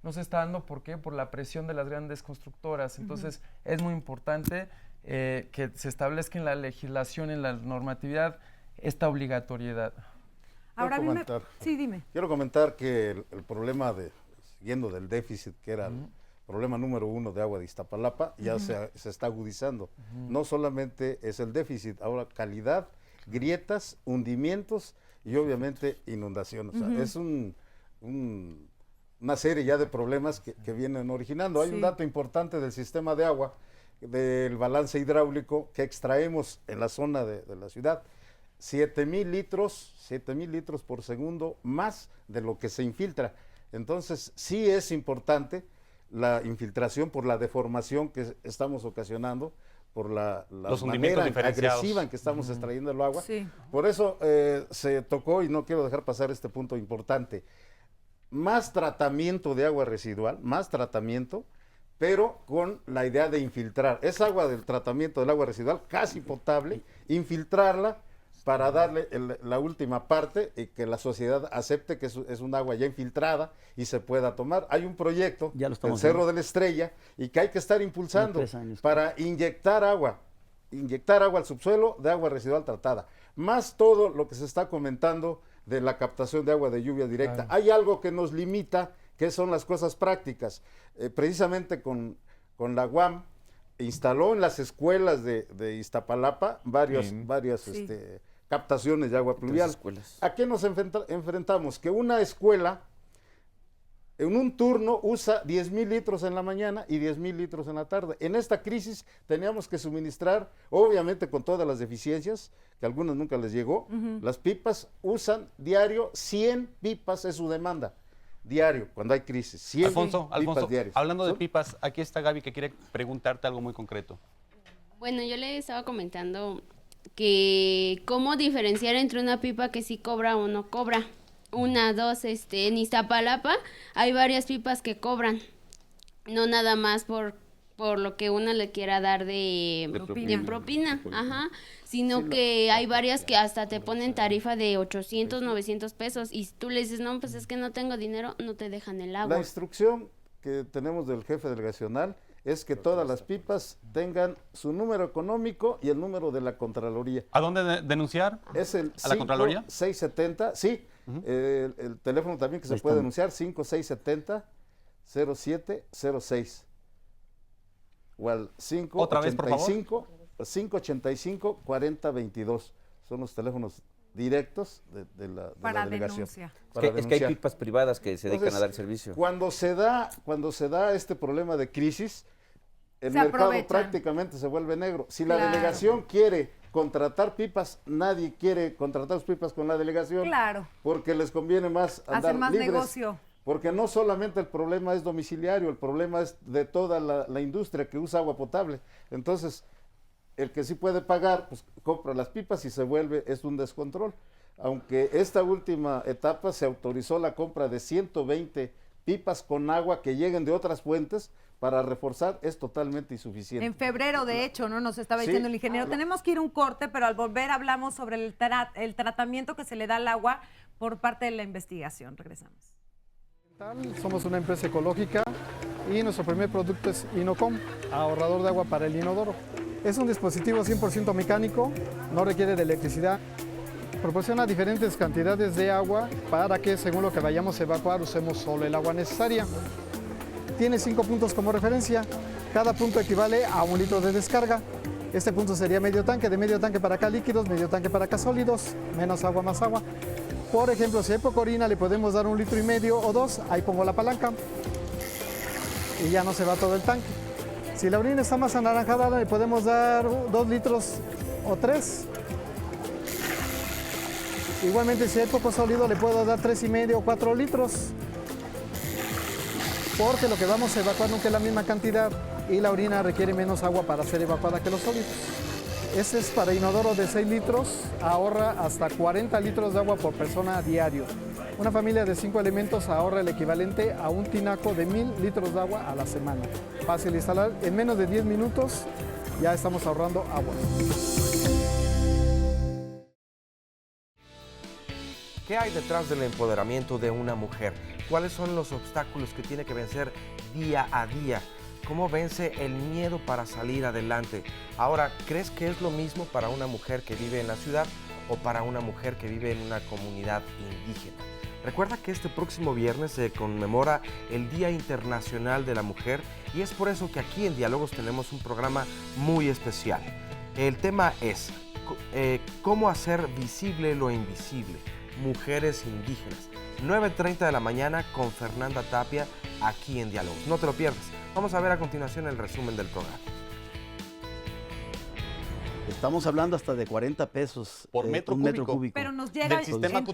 No se está dando, ¿por qué? Por la presión de las grandes constructoras. Entonces es muy importante que se establezca en la legislación, en la normatividad, esta obligatoriedad. Ahora dime. Quiero comentar que el problema siguiendo del déficit, que era el problema número 1 de agua de Iztapalapa, ya se está agudizando. No solamente es el déficit, ahora calidad, grietas, hundimientos y obviamente inundaciones. O sea, es una serie ya de problemas que vienen originando. Hay un dato importante del sistema de agua, del balance hidráulico que extraemos en la zona de la ciudad, 7,000 litros por segundo más de lo que se infiltra. Entonces sí es importante la infiltración por la deformación que estamos ocasionando la Los hundimientos manera diferenciados. agresiva en que estamos extrayendo el agua. Sí. Por eso se tocó, y no quiero dejar pasar este punto importante, más tratamiento de agua residual, más tratamiento, pero con la idea de infiltrar. Esa agua del tratamiento del agua residual, casi potable, infiltrarla para darle la última parte y que la sociedad acepte que es un agua ya infiltrada y se pueda tomar. Hay un proyecto, el Cerro de la Estrella, y que hay que estar impulsando para inyectar agua al subsuelo de agua residual tratada. Más todo lo que se está comentando de la captación de agua de lluvia directa. Hay algo que nos limita, que son las cosas prácticas. Precisamente con la UAM instaló en las escuelas de Iztapalapa varias captaciones de agua pluvial. ¿A qué nos enfrentamos? Que una escuela en un turno usa 10,000 litros en la mañana y 10,000 litros en la tarde. En esta crisis teníamos que suministrar, obviamente con todas las deficiencias, que a algunos nunca les llegó, las pipas usan diario 100 pipas, es su demanda. Diario, cuando hay crisis. 100 Alfonso, pipas diarias. hablando de pipas, aquí está Gaby que quiere preguntarte algo muy concreto. Bueno, yo le estaba comentando que cómo diferenciar entre una pipa que sí cobra o no cobra. Una, dos, en Iztapalapa hay varias pipas que cobran, no nada más por lo que una le quiera dar de propina, ajá, sino que hay varias que hasta te ponen tarifa de 800, 900 pesos y tú le dices, no, pues es que no tengo dinero, no te dejan el agua. La instrucción que tenemos del jefe delegacional es que todas las pipas tengan su número económico y el número de la Contraloría. ¿A dónde denunciar? Es el ¿A la Contraloría? 5670, sí, el teléfono también que se puede denunciar, 5670-0706. O al 585-4022. Son los teléfonos directos de la delegación. Es que hay pipas privadas que se dedican a dar servicio. Cuando se da este problema de crisis, el mercado prácticamente se vuelve negro. Si la delegación quiere contratar pipas, nadie quiere contratar sus pipas con la delegación. Claro. Porque les conviene más andar más libres. Negocio. Porque no solamente el problema es domiciliario, el problema es de toda la industria que usa agua potable. Entonces, el que sí puede pagar, pues compra las pipas y es un descontrol. Aunque esta última etapa se autorizó la compra de 120 pipas con agua que lleguen de otras fuentes para reforzar, es totalmente insuficiente. En febrero, de hecho, ¿no? Nos estaba diciendo el ingeniero, tenemos que ir un corte, pero al volver hablamos sobre el tratamiento que se le da al agua por parte de la investigación. Regresamos. Somos una empresa ecológica y nuestro primer producto es Inocom, ahorrador de agua para el inodoro. Es un dispositivo 100% mecánico, no requiere de electricidad. Proporciona diferentes cantidades de agua para que, según lo que vayamos a evacuar, usemos solo el agua necesaria. Tiene 5 puntos como referencia. Cada punto equivale a 1 litro de descarga. Este punto sería medio tanque, de medio tanque para acá líquidos, medio tanque para acá sólidos, menos agua, más agua. Por ejemplo, si hay poca orina, le podemos dar 1,5 litros o 2, ahí pongo la palanca y ya no se va todo el tanque. Si la orina está más anaranjada, le podemos dar 2 litros o 3. Igualmente, si hay poco sólido, le puedo dar 3,5 o 4 litros. Porque lo que vamos a evacuar nunca es la misma cantidad y la orina requiere menos agua para ser evacuada que los sólidos. Este es para inodoro de 6 litros, ahorra hasta 40 litros de agua por persona diario. Una familia de 5 elementos ahorra el equivalente a un tinaco de 1,000 litros de agua a la semana. Fácil de instalar, en menos de 10 minutos ya estamos ahorrando agua. ¿Qué hay detrás del empoderamiento de una mujer? ¿Cuáles son los obstáculos que tiene que vencer día a día? ¿Cómo vence el miedo para salir adelante? Ahora, ¿crees que es lo mismo para una mujer que vive en la ciudad o para una mujer que vive en una comunidad indígena? Recuerda que este próximo viernes se conmemora el Día Internacional de la Mujer y es por eso que aquí en Diálogos tenemos un programa muy especial. El tema es cómo hacer visible lo invisible. Mujeres indígenas. 9:30 de la mañana con Fernanda Tapia aquí en Diálogos. No te lo pierdas. Vamos a ver a continuación el resumen del programa. Estamos hablando hasta de 40 pesos por metro cúbico. Pero nos llega del sistema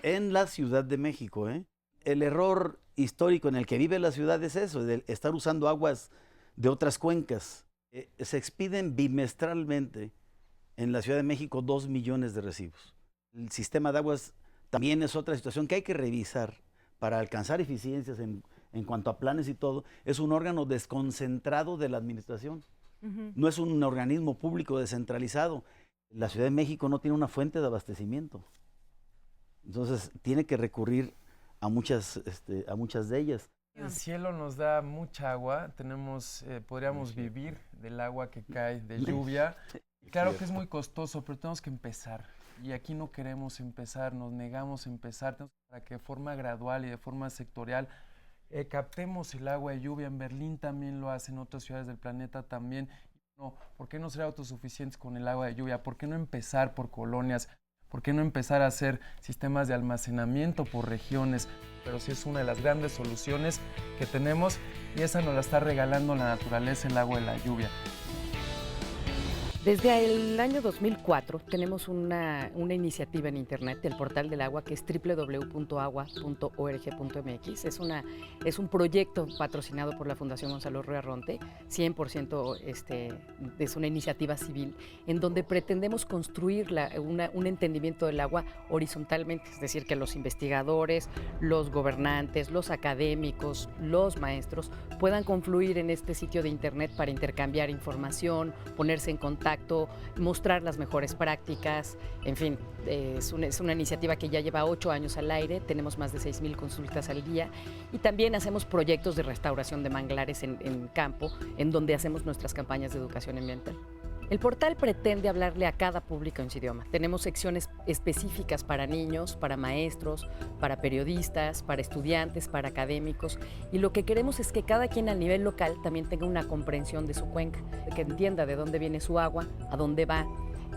en la Ciudad de México. El error histórico en el que vive la ciudad es eso, de estar usando aguas de otras cuencas. Se expiden bimestralmente en la Ciudad de México 2 millones de recibos. El sistema de aguas también es otra situación que hay que revisar para alcanzar eficiencias en cuanto a planes y todo. Es un órgano desconcentrado de la administración. No es un organismo público descentralizado. La Ciudad de México no tiene una fuente de abastecimiento. Entonces tiene que recurrir a muchas de ellas. El cielo nos da mucha agua, podríamos vivir del agua que cae de lluvia. Claro que es muy costoso, pero tenemos que empezar. Y aquí no queremos empezar, nos negamos a empezar, para que de forma gradual y de forma sectorial captemos el agua de lluvia. En Berlín también lo hacen, en otras ciudades del planeta también. No, ¿por qué no ser autosuficientes con el agua de lluvia? ¿Por qué no empezar por colonias? ¿Por qué no empezar a hacer sistemas de almacenamiento por regiones? Pero sí es una de las grandes soluciones que tenemos y esa nos la está regalando la naturaleza, el agua de la lluvia. Desde el año 2004 tenemos una iniciativa en Internet, el Portal del Agua, que es www.agua.org.mx. Es un proyecto patrocinado por la Fundación Gonzalo Ruiz Arronte, 100% es una iniciativa civil, en donde pretendemos construir un entendimiento del agua horizontalmente, es decir, que los investigadores, los gobernantes, los académicos, los maestros puedan confluir en este sitio de Internet para intercambiar información, ponerse en contacto, mostrar las mejores prácticas, en fin, es una iniciativa que ya lleva 8 años al aire, tenemos más de 6,000 consultas al día y también hacemos proyectos de restauración de manglares en campo, en donde hacemos nuestras campañas de educación ambiental. El portal pretende hablarle a cada público en su idioma. Tenemos secciones específicas para niños, para maestros, para periodistas, para estudiantes, para académicos. Y lo que queremos es que cada quien a nivel local también tenga una comprensión de su cuenca, que entienda de dónde viene su agua, a dónde va,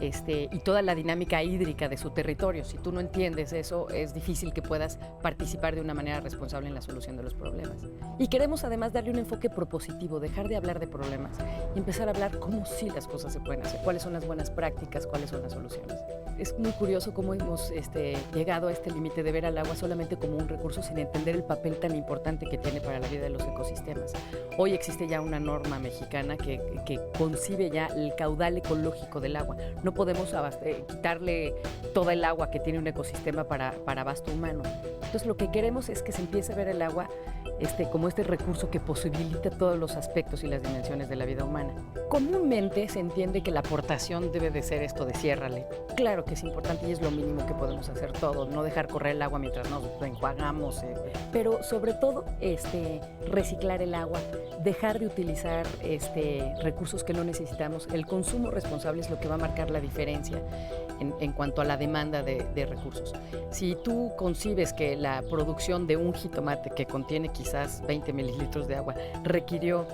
y toda la dinámica hídrica de su territorio. Si tú no entiendes eso, es difícil que puedas participar de una manera responsable en la solución de los problemas. Y queremos además darle un enfoque propositivo, dejar de hablar de problemas y empezar a hablar cómo sí las cosas se pueden hacer, cuáles son las buenas prácticas, cuáles son las soluciones. Es muy curioso cómo hemos llegado a este límite de ver al agua solamente como un recurso sin entender el papel tan importante que tiene para la vida de los ecosistemas. Hoy existe ya una norma mexicana que concibe ya el caudal ecológico del agua. No podemos quitarle toda el agua que tiene un ecosistema para abasto humano. Entonces lo que queremos es que se empiece a ver el agua como este recurso que posibilita todos los aspectos y las dimensiones de la vida humana. Comúnmente se entiende que la aportación debe de ser esto de ciérrale. Claro que es importante y es lo mínimo que podemos hacer todos, no dejar correr el agua mientras nos enjuagamos, pero sobre todo reciclar el agua, dejar de utilizar recursos que no necesitamos. El consumo responsable es lo que va a marcar la diferencia en cuanto a la demanda de recursos. Si tú concibes que la producción de un jitomate que contiene quizás 20 mililitros de agua requirió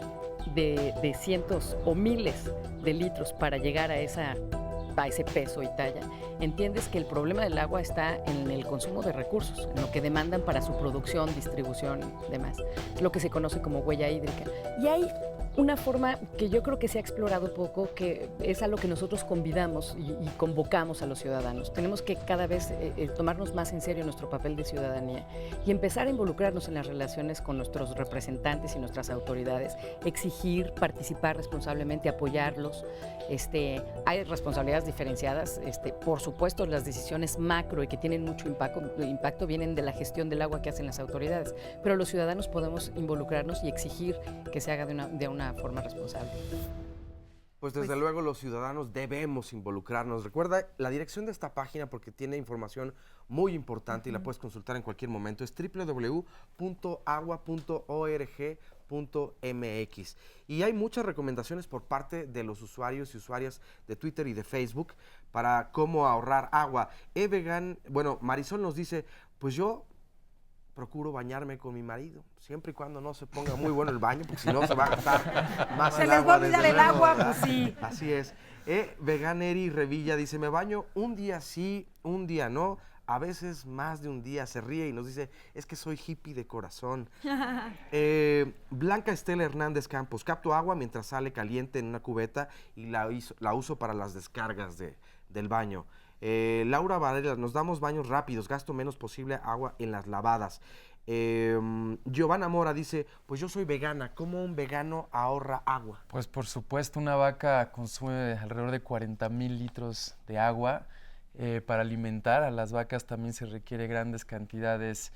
de cientos o miles de litros para llegar a ese peso y talla, entiendes que el problema del agua está en el consumo de recursos, en lo que demandan para su producción, distribución y demás. Es lo que se conoce como huella hídrica. Y hay una forma que yo creo que se ha explorado poco, que es a lo que nosotros convidamos y convocamos a los ciudadanos. Tenemos que cada vez tomarnos más en serio nuestro papel de ciudadanía y empezar a involucrarnos en las relaciones con nuestros representantes y nuestras autoridades, exigir, participar responsablemente, apoyarlos. Hay responsabilidades diferenciadas. Por supuesto, las decisiones macro y que tienen mucho impacto vienen de la gestión del agua que hacen las autoridades, pero los ciudadanos podemos involucrarnos y exigir que se haga de una forma responsable. Pues desde luego los ciudadanos debemos involucrarnos. Recuerda la dirección de esta página porque tiene información muy importante y la puedes consultar en cualquier momento. Es www.agua.org.mx. Y hay muchas recomendaciones por parte de los usuarios y usuarias de Twitter y de Facebook para cómo ahorrar agua. Marisol nos dice, pues yo procuro bañarme con mi marido, siempre y cuando no se ponga muy bueno el baño, porque si no se va a gastar más el agua. Se les va a olvidar el agua, pues sí. Así es. Veganeri Revilla dice, me baño un día sí, un día no, a veces más de un día. Se ríe y nos dice, es que soy hippie de corazón. Blanca Estela Hernández Campos, capto agua mientras sale caliente en una cubeta y la uso para las descargas del baño. Laura Varela, nos damos baños rápidos, gasto menos posible agua en las lavadas. Giovanna Mora dice, pues yo soy vegana, ¿cómo un vegano ahorra agua? Pues por supuesto, una vaca consume alrededor de 40,000 litros de agua. Para alimentar a las vacas también se requiere grandes cantidades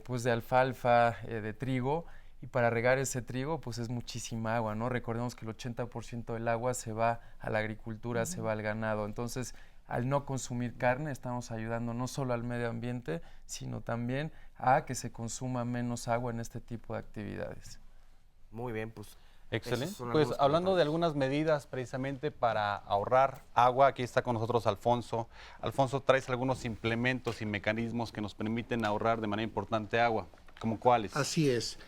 pues de alfalfa, de trigo, y para regar ese trigo pues es muchísima agua, ¿no? Recordemos que el 80% del agua se va a la agricultura, se va al ganado. Entonces, al no consumir carne, estamos ayudando no solo al medio ambiente, sino también a que se consuma menos agua en este tipo de actividades. Muy bien, pues. Excelente. Pues hablando de algunas medidas precisamente para ahorrar agua, aquí está con nosotros Alfonso. Alfonso, traes algunos implementos y mecanismos que nos permiten ahorrar de manera importante agua. ¿Cómo cuáles? Así es.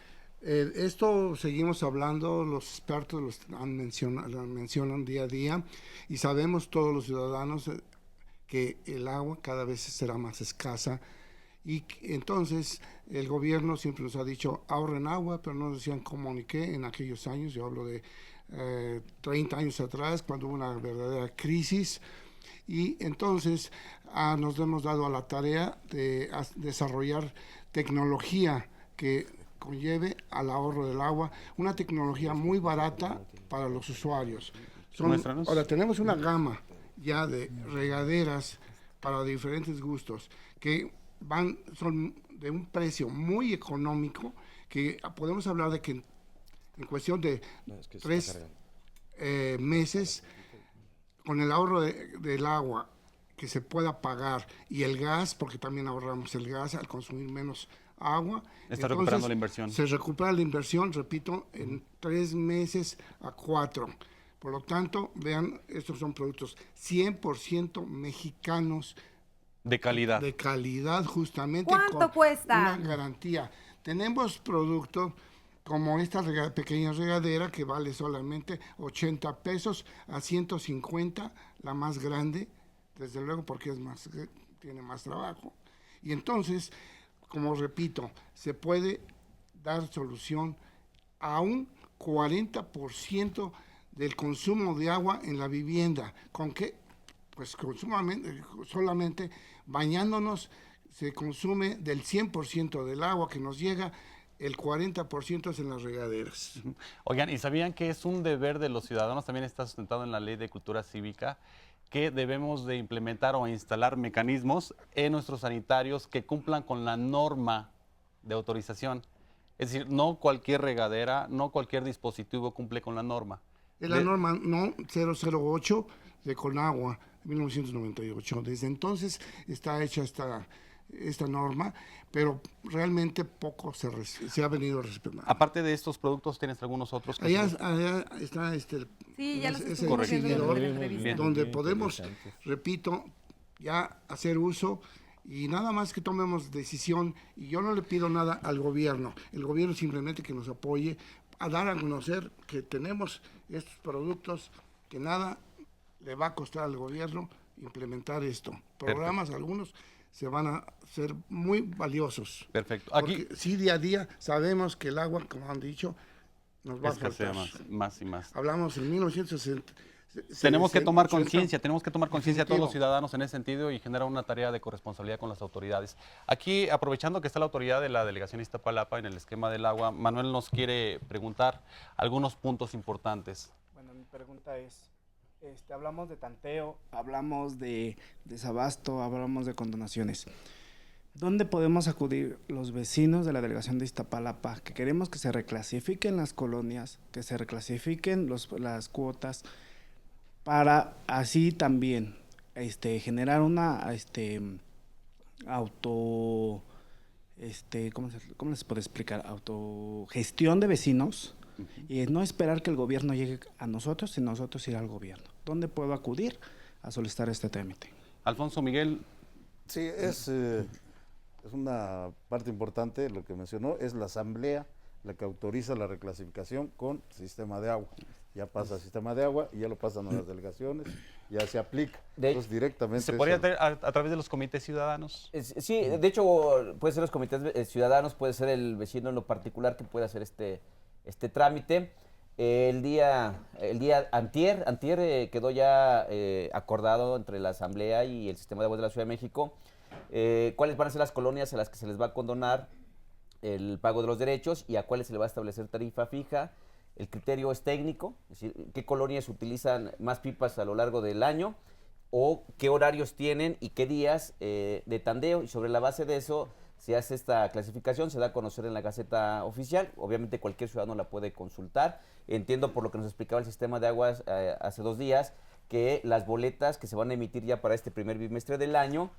Esto seguimos hablando, los expertos lo mencionan día a día, y sabemos todos los ciudadanos que el agua cada vez será más escasa, y entonces el gobierno siempre nos ha dicho ahorren agua, pero no nos decían cómo ni qué en aquellos años. Yo hablo de 30 años atrás, cuando hubo una verdadera crisis, y entonces nos hemos dado a la tarea de desarrollar tecnología que conlleve al ahorro del agua, una tecnología muy barata para los usuarios. Ahora tenemos una gama ya de regaderas para diferentes gustos que son de un precio muy económico, que podemos hablar de que en cuestión de 3 meses, con el ahorro del agua que se pueda pagar y el gas, porque también ahorramos el gas al consumir menos agua. Está recuperando la inversión. Se recupera la inversión, repito, en 3 meses a 4. Por lo tanto, vean, estos son productos 100% mexicanos. De calidad. De calidad, justamente. ¿Cuánto cuesta? Una garantía. Tenemos productos como esta pequeña regadera que vale solamente 80 pesos a 150, la más grande, desde luego porque tiene más trabajo. Y entonces, como repito, se puede dar solución a un 40% del consumo de agua en la vivienda. ¿Con qué? Pues solamente bañándonos se consume del 100% del agua que nos llega, el 40% es en las regaderas. Oigan, ¿y sabían que es un deber de los ciudadanos? También está sustentado en la Ley de Cultura Cívica, que debemos de implementar o instalar mecanismos en nuestros sanitarios que cumplan con la norma de autorización. Es decir, no cualquier regadera, no cualquier dispositivo cumple con la norma. Es la norma no 008 de Conagua, 1998. Desde entonces está hecha esta norma, pero realmente poco se ha venido respetando. Aparte de estos productos, ¿tienes algunos otros? Allá está sí, ya los ese estuvimos viendo en la entrevista. donde podemos, repito, ya hacer uso y nada más que tomemos decisión. Y yo no le pido nada al gobierno, el gobierno simplemente que nos apoye a dar a conocer que tenemos estos productos, que nada le va a costar al gobierno implementar esto. Programas, algunos se van a ser muy valiosos. Perfecto. Aquí sí, día a día sabemos que el agua, como han dicho, nos va a faltar. Más y más. Hablamos en 1960. Tenemos que tomar conciencia todos los ciudadanos en ese sentido y generar una tarea de corresponsabilidad con las autoridades. Aquí, aprovechando que está la autoridad de la delegación Iztapalapa en el esquema del agua, Manuel nos quiere preguntar algunos puntos importantes. Bueno, mi pregunta es, hablamos de tanteo, hablamos de desabasto, hablamos de condonaciones. ¿Dónde podemos acudir los vecinos de la delegación de Iztapalapa que queremos que se reclasifiquen las colonias, que se reclasifiquen las cuotas, para así también generar una ¿cómo les puedo explicar? Autogestión de vecinos, y no esperar que el gobierno llegue a nosotros, sino nosotros ir al gobierno? ¿Dónde puedo acudir a solicitar este trámite? Alfonso Miguel. Sí, es una parte importante, lo que mencionó, es la asamblea la que autoriza la reclasificación con sistema de agua. Ya pasa al sistema de agua y ya lo pasan a las delegaciones, ya se aplica. Entonces, directamente. ¿Se podría hacer a través de los comités ciudadanos? Sí, de hecho, puede ser los comités ciudadanos, puede ser el vecino en lo particular que puede hacer este trámite. El día antier quedó ya acordado entre la Asamblea y el Sistema de Aguas de la Ciudad de México cuáles van a ser las colonias a las que se les va a condonar el pago de los derechos y a cuáles se le va a establecer tarifa fija. El criterio es técnico, es decir, qué colonias utilizan más pipas a lo largo del año o qué horarios tienen y qué días de tandeo, y sobre la base de eso se hace esta clasificación, se da a conocer en la Gaceta Oficial. Obviamente cualquier ciudadano la puede consultar. Entiendo por lo que nos explicaba el sistema de aguas hace 2 días que las boletas que se van a emitir ya para este primer bimestre del año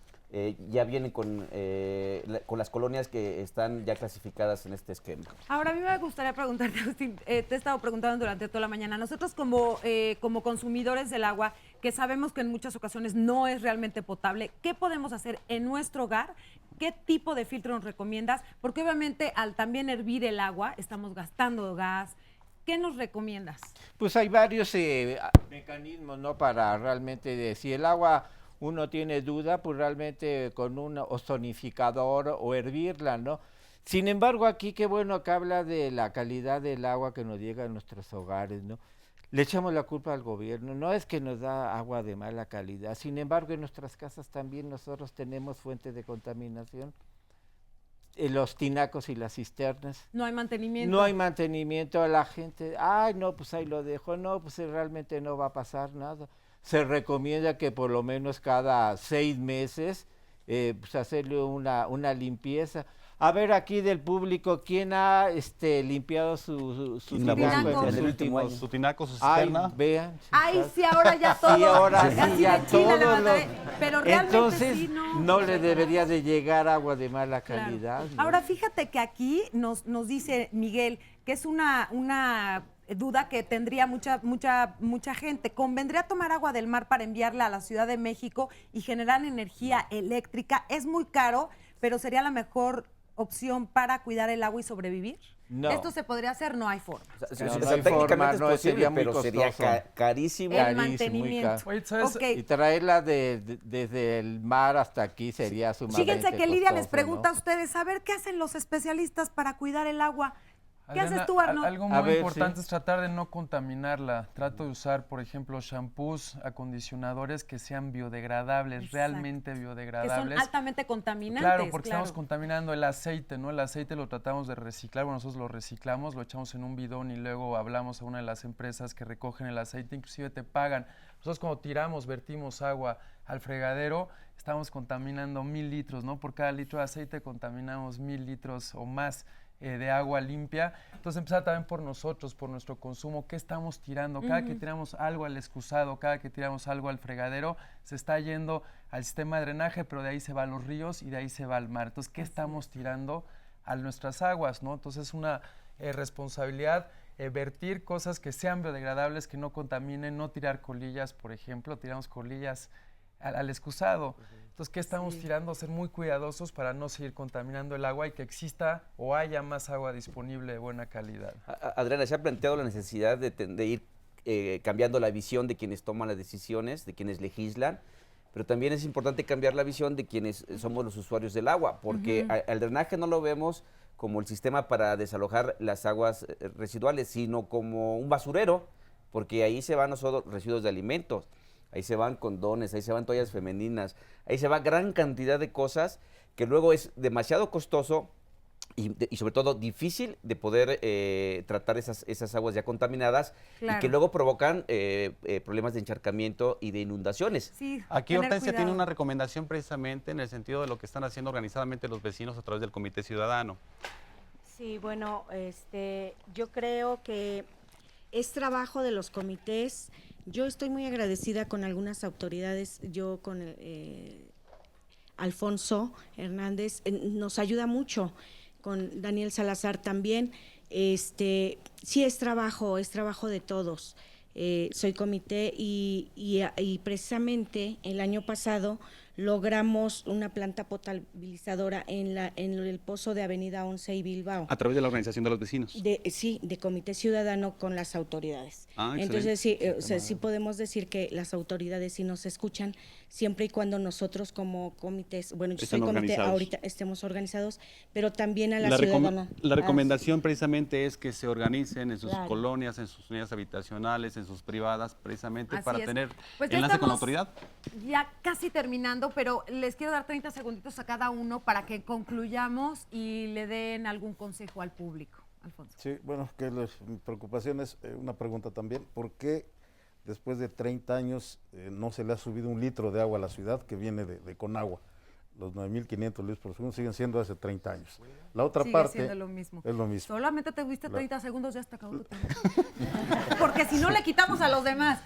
ya vienen con las colonias que están ya clasificadas en este esquema. Ahora, a mí me gustaría preguntarte, Agustín, te he estado preguntando durante toda la mañana, nosotros como consumidores del agua, que sabemos que en muchas ocasiones no es realmente potable, ¿qué podemos hacer en nuestro hogar? ¿Qué tipo de filtro nos recomiendas? Porque obviamente al también hervir el agua estamos gastando gas. ¿Qué nos recomiendas? Pues hay varios mecanismos, ¿no? Para realmente, si el agua uno tiene duda, pues realmente con un ozonificador o hervirla, ¿no? Sin embargo, aquí qué bueno que habla de la calidad del agua que nos llega a nuestros hogares, ¿no? Le echamos la culpa al gobierno, no es que nos da agua de mala calidad, sin embargo en nuestras casas también nosotros tenemos fuentes de contaminación. Los tinacos y las cisternas. No hay mantenimiento. No hay mantenimiento, a la gente, ay no, pues ahí lo dejo, no, pues realmente no va a pasar nada. Se recomienda que por lo menos cada 6 meses pues hacerle una limpieza. A ver aquí del público, ¿quién ha limpiado su tinaco en el último año? Su tinaco, su cisterna. Ay, vean. Ay, sí, ahora ya todo. Sí, ahora así sí, ya de China todo levantaré, pero realmente entonces, sí, no le debería de llegar agua de mala calidad. ¿No? Ahora, fíjate que aquí nos dice Miguel que es una duda que tendría mucha gente. ¿Convendría tomar agua del mar para enviarla a la Ciudad de México y generar energía eléctrica? Es muy caro, pero sería la mejor opción para cuidar el agua y sobrevivir. No. ¿Esto se podría hacer? No hay forma. No hay forma, no, sería muy pero costoso. sería carísimo. El mantenimiento. Okay. Y traerla desde el mar hasta aquí sería sumamente Fíjense que Lidia costoso, les pregunta ¿no? a ustedes, a ver, ¿qué hacen los especialistas para cuidar el agua? ¿Qué Adriana, haces tú, Arno? Algo muy importante es tratar de no contaminarla. Trato de usar, por ejemplo, shampoos, acondicionadores que sean biodegradables, Exacto. realmente biodegradables. Que son altamente contaminantes. Claro, porque estamos contaminando el aceite, ¿no? El aceite lo tratamos de reciclar, bueno, nosotros lo reciclamos, lo echamos en un bidón y luego hablamos a una de las empresas que recogen el aceite, inclusive te pagan. Nosotros cuando vertimos agua al fregadero, estamos contaminando 1000 litros, ¿no? Por cada litro de aceite contaminamos 1000 litros o más de agua limpia. Entonces empezar también por nosotros, por nuestro consumo, qué estamos tirando. Cada que tiramos algo al excusado, cada que tiramos algo al fregadero, se está yendo al sistema de drenaje, pero de ahí se va a los ríos y de ahí se va al mar. Entonces, ¿qué estamos tirando a nuestras aguas, no? Entonces es una responsabilidad vertir cosas que sean biodegradables, que no contaminen, no tirar colillas, por ejemplo, tiramos colillas al excusado. Entonces, ¿qué estamos tirando? Ser muy cuidadosos para no seguir contaminando el agua y que exista o haya más agua disponible de buena calidad. Adriana, se ha planteado la necesidad de ir cambiando la visión de quienes toman las decisiones, de quienes legislan, pero también es importante cambiar la visión de quienes somos los usuarios del agua, porque al drenaje no lo vemos como el sistema para desalojar las aguas residuales, sino como un basurero, porque ahí se van no solo residuos de alimentos, ahí se van condones, ahí se van toallas femeninas, ahí se va gran cantidad de cosas que luego es demasiado costoso y sobre todo difícil de poder tratar esas aguas ya contaminadas, claro, y que luego provocan problemas de encharcamiento y de inundaciones. Sí, aquí Hortensia tiene una recomendación precisamente en el sentido de lo que están haciendo organizadamente los vecinos a través del Comité Ciudadano. Sí, bueno, yo creo que es trabajo de los comités. Yo estoy muy agradecida con algunas autoridades, yo con Alfonso Hernández, nos ayuda mucho, con Daniel Salazar también. Sí es trabajo de todos. Soy comité y precisamente el año pasado logramos una planta potabilizadora en el pozo de Avenida 11 y Bilbao. A través de la organización de los vecinos. Sí, de Comité Ciudadano con las autoridades. Entonces sí podemos decir que las autoridades sí nos escuchan siempre y cuando nosotros como comités, bueno, yo soy comité ahorita, estemos organizados, pero también a la ciudadana. La recomendación precisamente es que se organicen en sus colonias, en sus unidades habitacionales, en sus privadas, precisamente para tener enlace con la autoridad. Ya casi terminando, cerrando, pero les quiero dar 30 segunditos a cada uno para que concluyamos y le den algún consejo al público. Alfonso. Sí, bueno, mi preocupación es una pregunta también. ¿Por qué después de 30 años no se le ha subido 1 litro de agua a la ciudad que viene de Conagua? Los 9.500 litros por segundo siguen siendo hace 30 años. La otra parte siendo lo mismo. es lo mismo. Solamente te fuiste 30 segundos, ya está acabó tu tiempo. Porque si no le quitamos a los demás.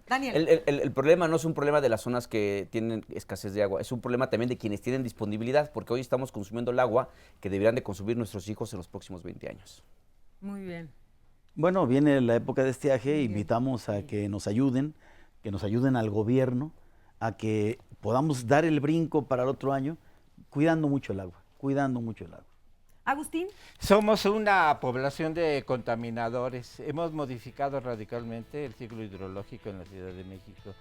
Daniel. El problema no es un problema de las zonas que tienen escasez de agua, es un problema también de quienes tienen disponibilidad, porque hoy estamos consumiendo el agua que deberían de consumir nuestros hijos en los próximos 20 años. Muy bien. Bueno, viene la época de estiaje, invitamos a que nos ayuden al gobierno, a que podamos dar el brinco para el otro año, cuidando mucho el agua. Agustín. Somos una población de contaminadores. Hemos modificado radicalmente el ciclo hidrológico en la Ciudad de México.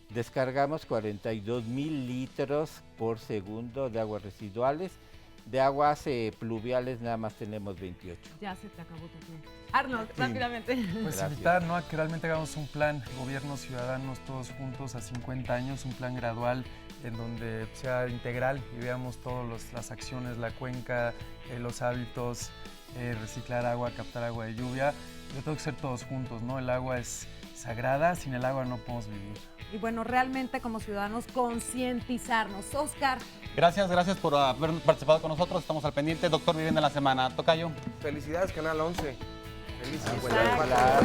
Descargamos 42,000 litros por segundo de aguas residuales. De aguas pluviales nada más tenemos 28. Ya se te acabó tu tiempo. Arnold, rápidamente. Pues invitar, ¿no?, a que realmente hagamos un plan, gobiernos, ciudadanos, todos juntos a 50 años, un plan gradual en donde sea integral y veamos todas las acciones, la cuenca, los hábitos, reciclar agua, captar agua de lluvia. Pero tengo que ser todos juntos, ¿no? El agua es sagrada, sin el agua no podemos vivir. Y bueno, realmente como ciudadanos concientizarnos. Oscar. Gracias por haber participado con nosotros. Estamos al pendiente. Doctor Vivienda en la Semana. Tocayo. Felicidades, Canal 11. Feliz 50. Claro.